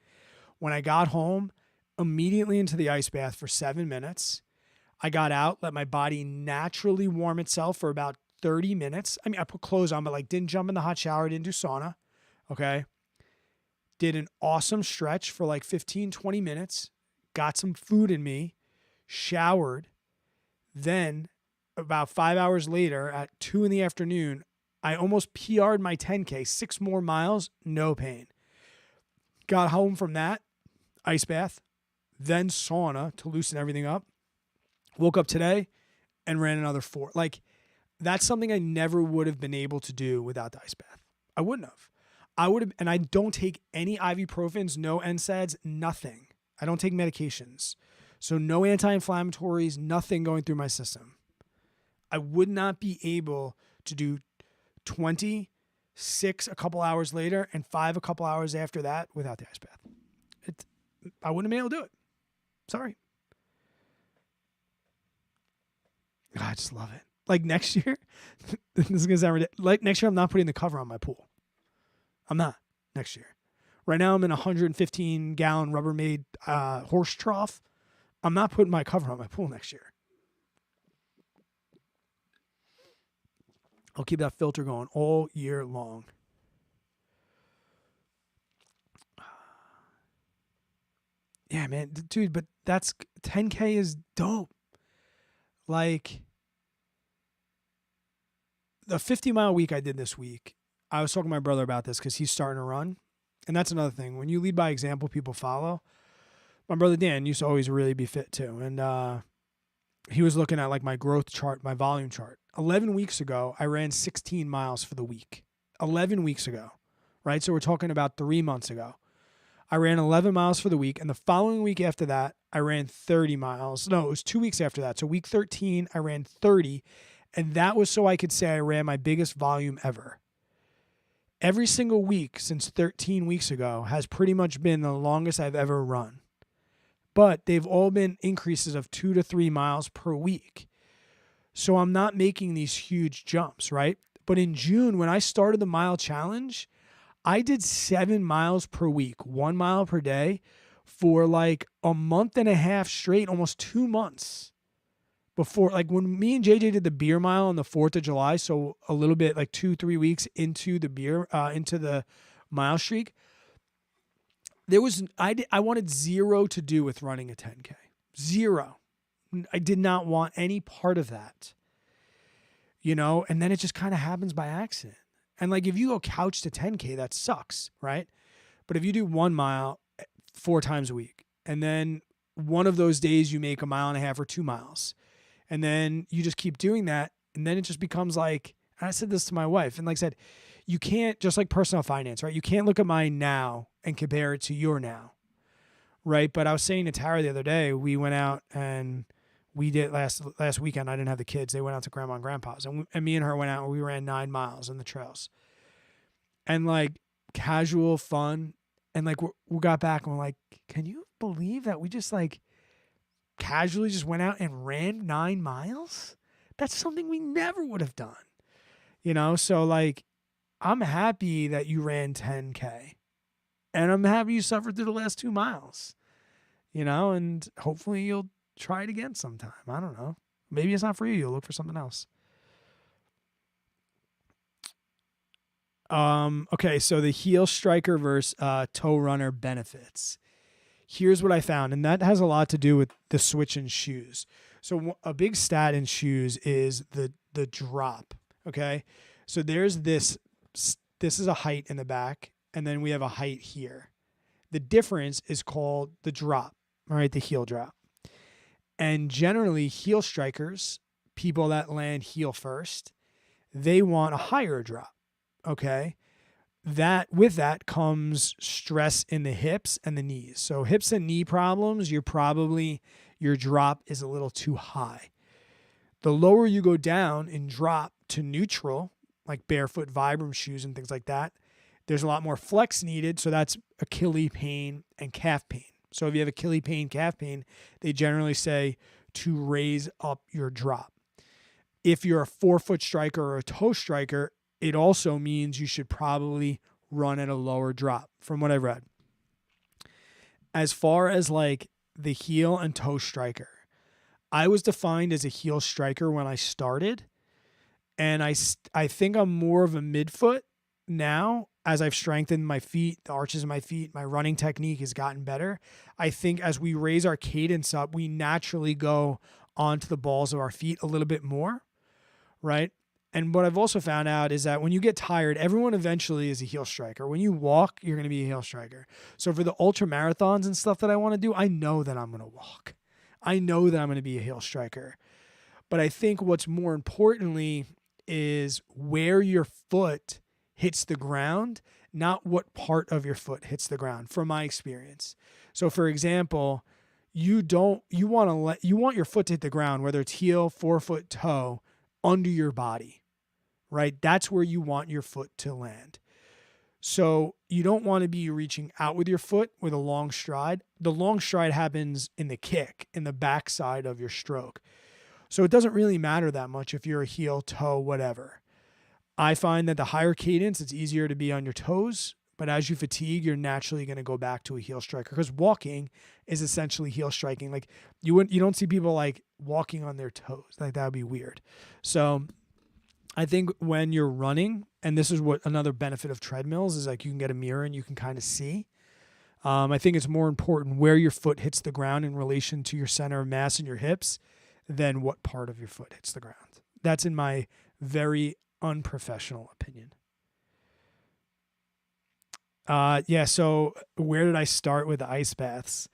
When I got home, immediately into the ice bath for 7 minutes. I got out, let my body naturally warm itself for about 30 minutes. I mean, I put clothes on, but like didn't jump in the hot shower, didn't do sauna. Okay. Did an awesome stretch for like 15, 20 minutes. Got some food in me. Showered. Then about 5 hours later at 2 p.m, I almost PR'd my 10K, 6 more miles, no pain. Got home from that, ice bath, then sauna to loosen everything up. Woke up today and ran another 4. Like that's something I never would have been able to do without the ice bath. I wouldn't have. And I don't take any ibuprofens, no NSAIDs, nothing. I don't take medications. So no anti-inflammatories, nothing going through my system. I would not be able to do 20, 6 a couple hours later, and 5 a couple hours after that without the ice bath. I wouldn't have been able to do it. Sorry. I just love it. Like next year, this is gonna sound ridiculous. Like next year, I'm not putting the cover on my pool. I'm not next year. Right now, I'm in a 115-gallon Rubbermaid horse trough. I'm not putting my cover on my pool next year. I'll keep that filter going all year long. Yeah, man, dude, but that's 10K is dope. Like the 50-mile week I did this week, I was talking to my brother about this because he's starting to run. And that's another thing. When you lead by example, people follow. My brother Dan used to always really be fit too. And he was looking at like my growth chart, my volume chart. 11 weeks ago, I ran 16 miles for the week. 11 weeks ago, right? So we're talking about 3 months ago. I ran 11 miles for the week. And the following week after that, I ran 30 miles. No, it was 2 weeks after that. So week 13, I ran 30. And that was so I could say I ran my biggest volume ever. Every single week since 13 weeks ago has pretty much been the longest I've ever run. But they've all been increases of 2 to 3 miles per week. So I'm not making these huge jumps, right? But in June, when I started the mile challenge, I did 7 miles per week, 1 mile per day for like a month and a half straight, almost 2 months. Before, like when me and JJ did the beer mile on the 4th of July, so a little bit like 2-3 weeks into the mile streak, I wanted zero to do with running a 10K. Zero. I did not want any part of that. And then it just kind of happens by accident. And like if you go couch to 10K, that sucks, right? But if you do 1 mile 4 times a week, and then one of those days you make 1.5 miles or 2 miles, and then you just keep doing that. And then it just becomes like, and I said this to my wife, and like I said, you can't, just like personal finance, right? You can't look at my now and compare it to your now, right? But I was saying to Tara the other day, we went out and we did last weekend. I didn't have the kids. They went out to grandma and grandpa's, and me and her went out and we ran 9 miles in the trails. And like casual fun. And like we got back and we're like, can you believe that we just like casually just went out and ran 9 miles? That's something we never would have done. So like, I'm happy that you ran 10K, and I'm happy you suffered through the last 2 miles, and hopefully you'll try it again sometime. I don't know. Maybe it's not for you. You'll look for something else. Okay. So the heel striker versus toe runner benefits. Here's what I found, and that has a lot to do with the switch in shoes. So a big stat in shoes is the drop. Okay. So there's this is a height in the back, and then we have a height here. The difference is called the drop, all right, the heel drop. And generally, heel strikers, people that land heel first, they want a higher drop, okay? With that comes stress in the hips and the knees. So hips and knee problems, your drop is a little too high. The lower you go down in drop to neutral, like barefoot Vibram shoes and things like that, there's a lot more flex needed. So that's Achilles pain and calf pain. So if you have Achilles pain, calf pain, they generally say to raise up your drop. If you're a 4-foot striker or a toe striker, it also means you should probably run at a lower drop, from what I've read. As far as like the heel and toe striker, I was defined as a heel striker when I started. And I think I'm more of a midfoot now as I've strengthened my feet, the arches of my feet, my running technique has gotten better. I think as we raise our cadence up, we naturally go onto the balls of our feet a little bit more, right? And what I've also found out is that when you get tired, everyone eventually is a heel striker. When you walk, you're going to be a heel striker. So for the ultra marathons and stuff that I want to do, I know that I'm going to walk. I know that I'm going to be a heel striker. But I think what's more importantly is where your foot hits the ground, not what part of your foot hits the ground, from my experience. So for example, you want your foot to hit the ground, whether it's heel, 4-foot, toe, under your body, right? That's where you want your foot to land. So you don't want to be reaching out with your foot with a long stride. The long stride happens in the kick, in the backside of your stroke. So it doesn't really matter that much if you're a heel, toe, whatever. I find that the higher cadence, it's easier to be on your toes, but as you fatigue, you're naturally going to go back to a heel striker, because walking is essentially heel striking. Like you don't see people like walking on their toes. Like that would be weird. So I think when you're running, and this is what another benefit of treadmills is, like you can get a mirror and you can kind of see. I think it's more important where your foot hits the ground in relation to your center of mass and your hips than what part of your foot hits the ground. That's in my very unprofessional opinion. Yeah, so where did I start with the ice baths?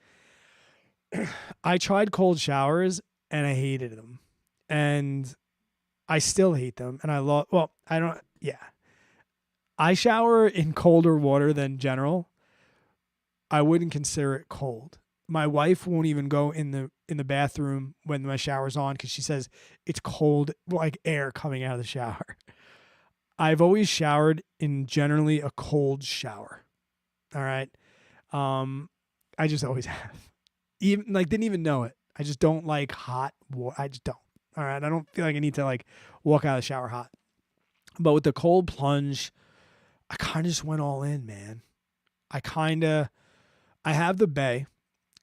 I tried cold showers and I hated them. And I still hate them. And I shower in colder water than general. I wouldn't consider it cold. My wife won't even go in the bathroom when my shower's on because she says it's cold, like air coming out of the shower. I've always showered in generally a cold shower. All right. I just always have. Even like didn't even know it. I just don't like hot water. I just don't. All right. I don't feel like I need to like walk out of the shower hot. But with the cold plunge, I kind of just went all in, man. I have the bay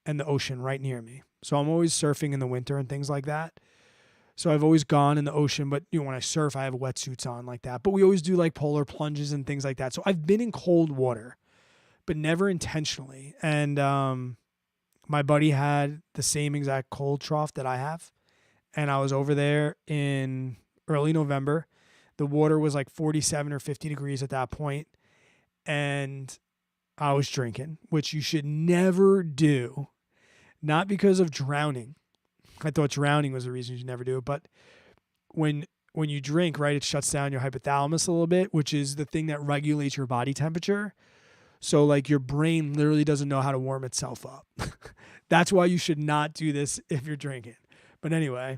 and the ocean right near me. So I'm always surfing in the winter and things like that. So I've always gone in the ocean, but when I surf, I have wetsuits on like that. But we always do like polar plunges and things like that. So I've been in cold water, but never intentionally. And my buddy had the same exact cold trough that I have. And I was over there in early November. The water was like 47 or 50 degrees at that point. And I was drinking, which you should never do. Not because of drowning. I thought drowning was the reason you should never do it. But when you drink, right, it shuts down your hypothalamus a little bit, which is the thing that regulates your body temperature. So like your brain literally doesn't know how to warm itself up. That's why you should not do this if you're drinking. But anyway,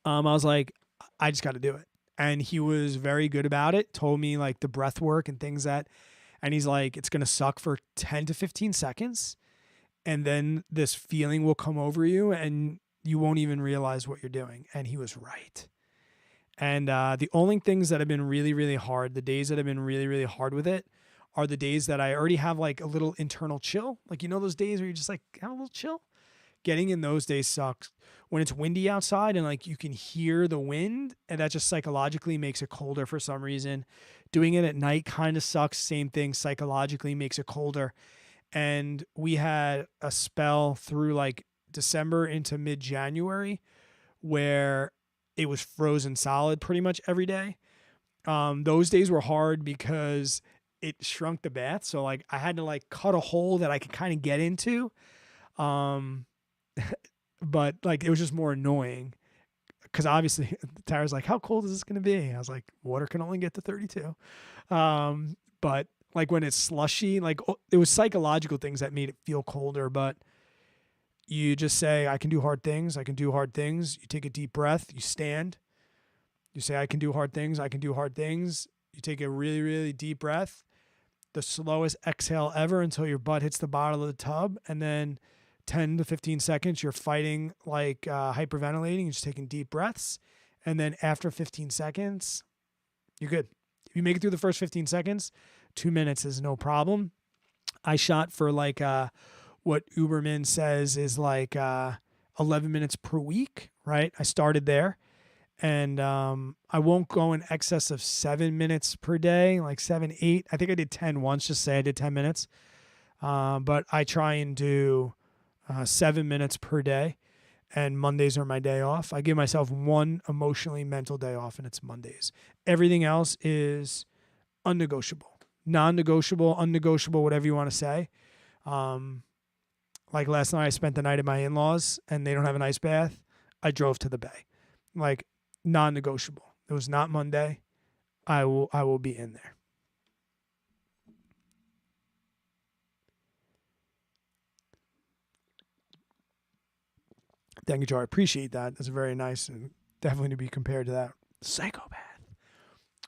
I was like, I just got to do it. And he was very good about it. Told me like the breath work and things and he's like, it's going to suck for 10 to 15 seconds. And then this feeling will come over you and you won't even realize what you're doing. And he was right. And the only things that have been really, really hard, the days that have been really, really hard with it are the days that I already have like a little internal chill. Like, those days where you're just like, have a little chill. Getting in those days sucks. When it's windy outside and like you can hear the wind, and that just psychologically makes it colder for some reason. Doing it at night kind of sucks. Same thing, psychologically makes it colder. And we had a spell through like December into mid-January where it was frozen solid pretty much every day. Those days were hard because it shrunk the bath. So like I had to like cut a hole that I could kind of get into. But like it was just more annoying because obviously Tara's like, how cold is this going to be? I was like, water can only get to 32. But like when it's slushy, like it was psychological things that made it feel colder. But you just say, I can do hard things. I can do hard things. You take a deep breath. You stand. You say, I can do hard things. I can do hard things. You take a really, really deep breath, the slowest exhale ever until your butt hits the bottom of the tub. And then 10 to 15 seconds, you're fighting like hyperventilating. You're just taking deep breaths. And then after 15 seconds, you're good. If you make it through the first 15 seconds, 2 minutes is no problem. I shot for like what Uberman says is like 11 minutes per week, right? I started there. And I won't go in excess of 7 minutes per day, like 7, 8. I think I did 10 once, just say I did 10 minutes. But I try and do 7 minutes per day, and Mondays are my day off. I give myself one emotionally mental day off, and it's Mondays. Everything else is unnegotiable, non-negotiable, unnegotiable, whatever you want to say. Like last night, I spent the night at my in-laws, and they don't have an ice bath. I drove to the bay, like non-negotiable. It was not Monday. I will be in there. Thank you, Joe. I appreciate that. That's very nice and definitely to be compared to that psychopath.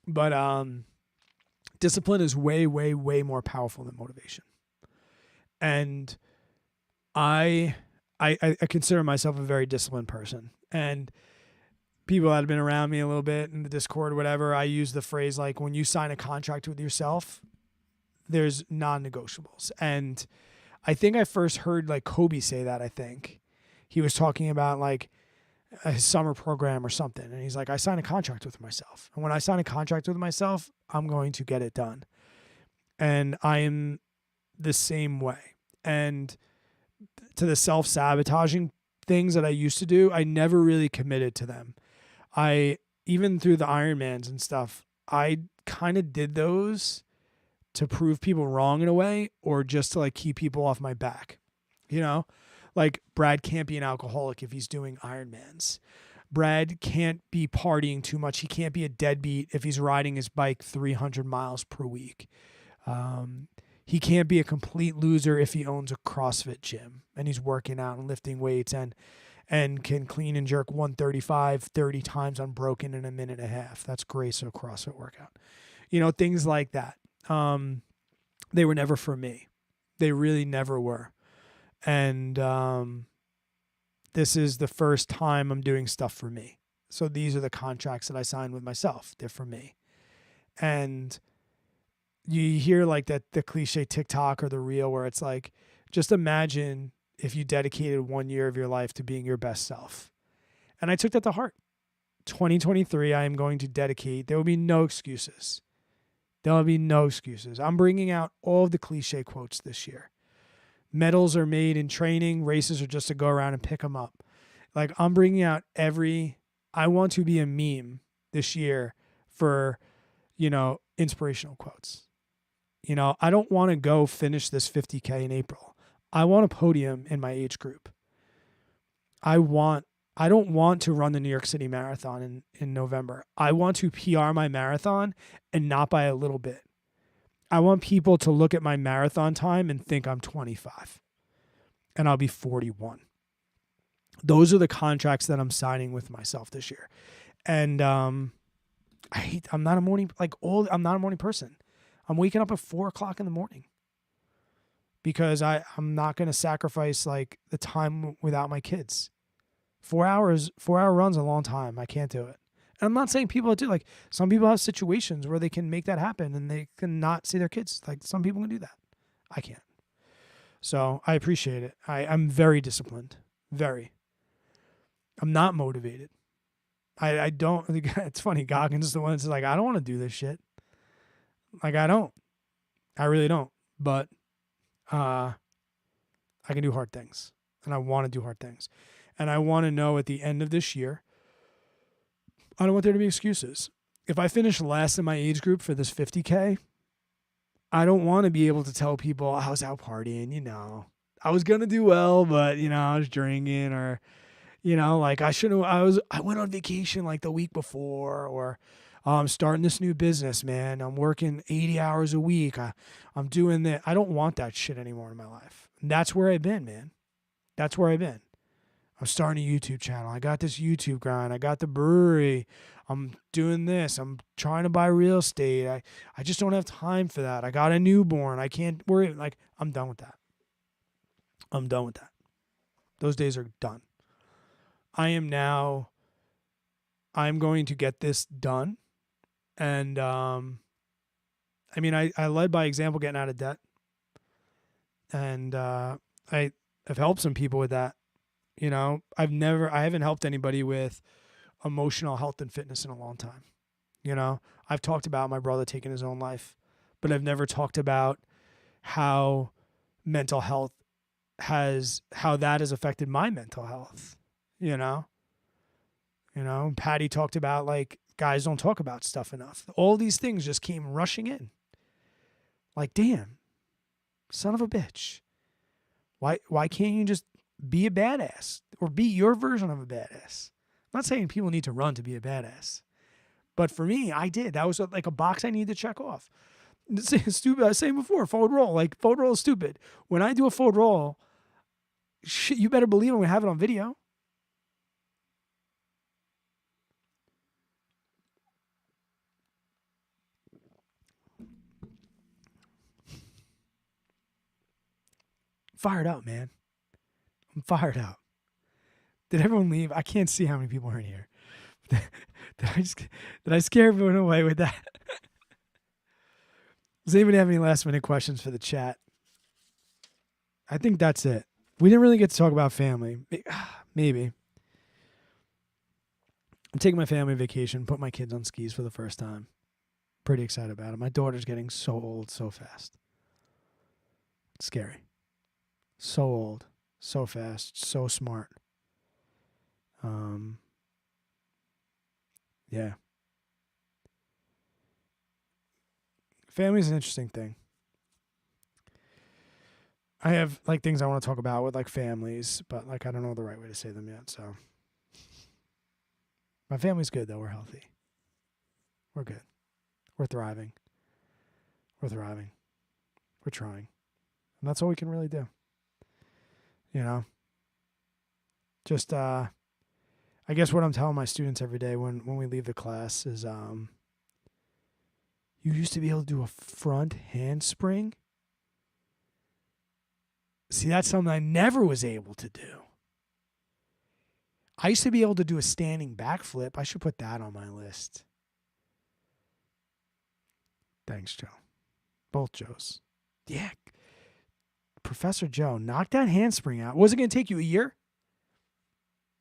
But discipline is way, way, way more powerful than motivation. And I consider myself a very disciplined person. And people that have been around me a little bit in the Discord, whatever, I use the phrase like when you sign a contract with yourself, there's non-negotiables. And I think I first heard like Kobe say that, I think. He was talking about like his summer program or something. And he's like, I signed a contract with myself. And when I sign a contract with myself, I'm going to get it done. And I am the same way. And to the self-sabotaging things that I used to do, I never really committed to them. Even through the Ironmans and stuff, I kind of did those to prove people wrong in a way, or just to like keep people off my back. You know, like Brad can't be an alcoholic if he's doing Ironmans. Brad can't be partying too much. He can't be a deadbeat if he's riding his bike 300 miles per week. He can't be a complete loser if he owns a CrossFit gym and he's working out and lifting weights and can clean and jerk 135 30 times unbroken in a minute and a half. That's great. So CrossFit workout, you know, things like that. They were never for me. They really never were. And this is the first time I'm doing stuff for me. So these are the contracts that I signed with myself. They're for me. And you hear like that the cliche TikTok or the reel where it's like, just imagine if you dedicated 1 year of your life to being your best self. And I took that to heart. 2023, I am going to dedicate. There will be no excuses. There will be no excuses. I'm bringing out all of the cliche quotes this year. Medals are made in training. Races are just to go around and pick them up. Like, I'm bringing out I want to be a meme this year for, you know, inspirational quotes. You know, I don't want to go finish this 50K in April. I want a podium in my age group. I don't want to run the New York City Marathon in November. I want to PR my marathon and not by a little bit. I want people to look at my marathon time and think I'm 25 and I'll be 41. Those are the contracts that I'm signing with myself this year. And I'm not a morning person. I'm waking up at 4:00 in the morning because I'm not going to sacrifice like the time without my kids. 4-hour run's a long time. I can't do it. And I'm not saying people do. Like, some people have situations where they can make that happen and they can not see their kids. Like, some people can do that. I can't. So I appreciate it. I'm very disciplined. Very. I'm not motivated. I don't. It's funny. Goggins is the one that's like, I don't want to do this shit. Like, I don't. I really don't. But I can do hard things. And I want to do hard things. And I want to know at the end of this year, I don't want there to be excuses. If I finish last in my age group for this 50K, I don't want to be able to tell people I was out partying, you know. I was going to do well, but, you know, I was drinking, or, you know, like I went on vacation like the week before, or I'm starting this new business, man. I'm working 80 hours a week. I'm doing that. I don't want that shit anymore in my life. And that's where I've been, man. That's where I've been. I'm starting a YouTube channel. I got this YouTube grind. I got the brewery. I'm doing this. I'm trying to buy real estate. I just don't have time for that. I got a newborn. I can't worry. Like, I'm done with that. I'm done with that. Those days are done. I'm going to get this done. And, I mean, I led by example getting out of debt. And I've helped some people with that. You know, I haven't helped anybody with emotional health and fitness in a long time. You know, I've talked about my brother taking his own life, but I've never talked about how mental health how that has affected my mental health. You know, Patty talked about, like, guys don't talk about stuff enough. All these things just came rushing in. Like, damn, son of a bitch. Why can't you just be a badass, or be your version of a badass? I'm not saying people need to run to be a badass, but for me, I did. That was like a box I needed to check off. Stupid. I was saying before, forward roll. Like, forward roll is stupid. When I do a forward roll, shit, you better believe I'm gonna have it on video. Fired up, man. I'm fired up. Did everyone leave? I can't see how many people are in here. Did I scare everyone away with that? Does anybody have any last minute questions for the chat? I think that's it. We didn't really get to talk about family. Maybe. I'm taking my family vacation, put my kids on skis for the first time. Pretty excited about it. My daughter's getting so old so fast. It's scary. So old, so fast, so smart. Yeah. Family's an interesting thing. I have like things I want to talk about with like families, but like I don't know the right way to say them yet. So my family's good though. We're healthy. We're good. We're thriving. We're thriving. We're trying. And that's all we can really do. You know? Just I guess what I'm telling my students every day when we leave the class is you used to be able to do a front handspring. See, that's something I never was able to do. I used to be able to do a standing backflip. I should put that on my list. Thanks, Joe. Both Joes. Yeah. Professor Joe, knock that handspring out. Was it going to take you a year?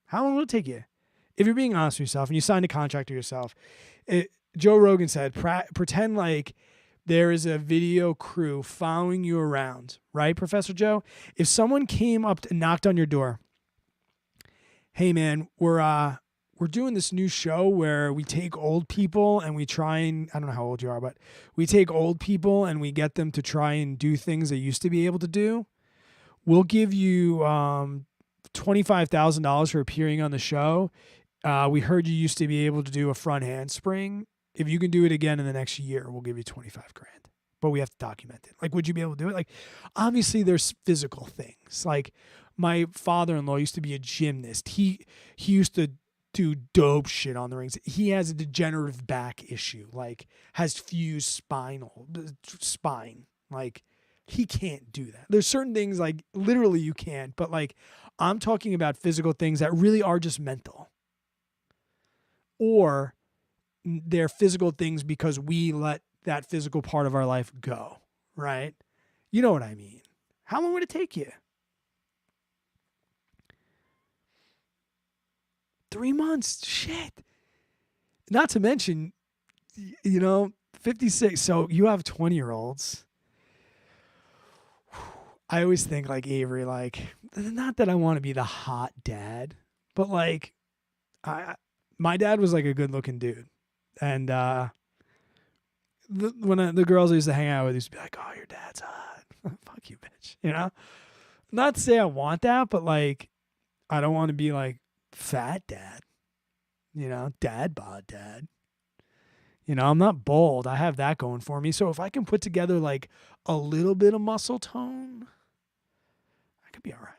How long will it take you? If you're being honest with yourself and you signed a contract to yourself, Joe Rogan said, pretend like there is a video crew following you around, right, Professor Joe? If someone came up and knocked on your door, hey, man, we're doing this new show where we take old people and we try and, I don't know how old you are, but we take old people and we get them to try and do things they used to be able to do. We'll give you $25,000 for appearing on the show. We heard you used to be able to do a front handspring. If you can do it again in the next year, we'll give you $25,000. But we have to document it. Like, would you be able to do it? Like, obviously there's physical things. Like, my father-in-law used to be a gymnast. He used to do dope shit on the rings. He has a degenerative back issue, like has fused spine. Like, he can't do that. There's certain things like literally you can't, but like I'm talking about physical things that really are just mental. Or they're physical things because we let that physical part of our life go, right? You know what I mean? How long would it take you? 3 months. Shit. Not to mention, 56. So you have 20-year-olds. I always think like Avery, like, not that I want to be the hot dad, but like my dad was like a good looking dude. And when the girls I used to hang out with used to be like, oh, your dad's hot. Fuck you, bitch. Not to say I want that, but like, I don't want to be like fat dad, dad bod dad. I'm not bald. I have that going for me. So if I can put together like a little bit of muscle tone, I could be all right.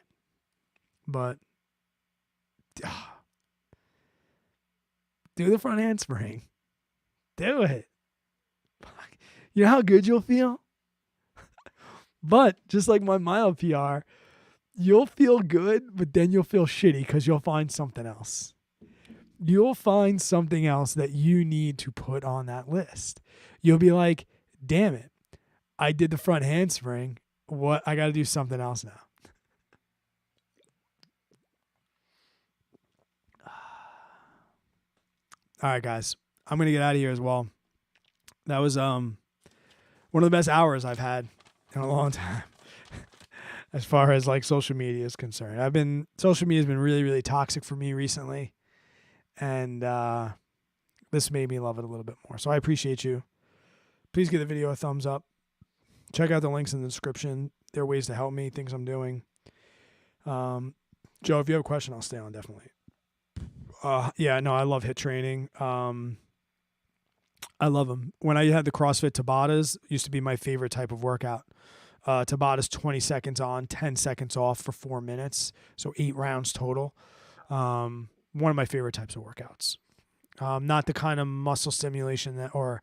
But do the front handspring. Do it. You know how good you'll feel? But just like my mile PR, you'll feel good, but then you'll feel shitty because you'll find something else. You'll find something else that you need to put on that list. You'll be like, damn it, I did the front handspring. What? I got to do something else now. All right, guys, I'm going to get out of here as well. That was one of the best hours I've had in a long time. As far as like social media is concerned, social media has been really, really toxic for me recently. And this made me love it a little bit more. So I appreciate you. Please give the video a thumbs up. Check out the links in the description. There are ways to help me, things I'm doing. Joe, if you have a question, I'll stay on definitely. I love HIIT training. I love them. When I had the CrossFit Tabatas, used to be my favorite type of workout. Tabatas 20 seconds on, 10 seconds off for 4 minutes. So 8 rounds total. One of my favorite types of workouts. Not the kind of muscle stimulation or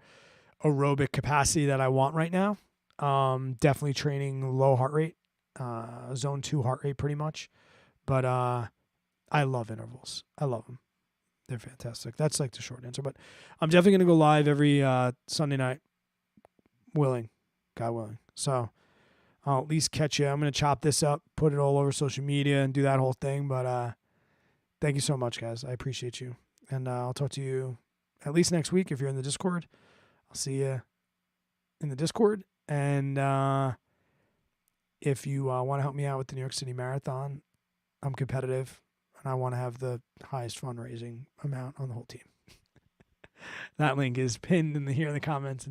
aerobic capacity that I want right now. Definitely training low heart rate, zone 2 heart rate pretty much. But I love intervals. I love them. They're fantastic. That's like the short answer. But I'm definitely going to go live every Sunday night. God willing. So I'll at least catch you. I'm going to chop this up, put it all over social media and do that whole thing. But thank you so much, guys. I appreciate you. And I'll talk to you at least next week if you're in the Discord. I'll see you in the Discord. And if you want to help me out with the New York City Marathon, I'm competitive and I want to have the highest fundraising amount on the whole team. That link is pinned here in the comments.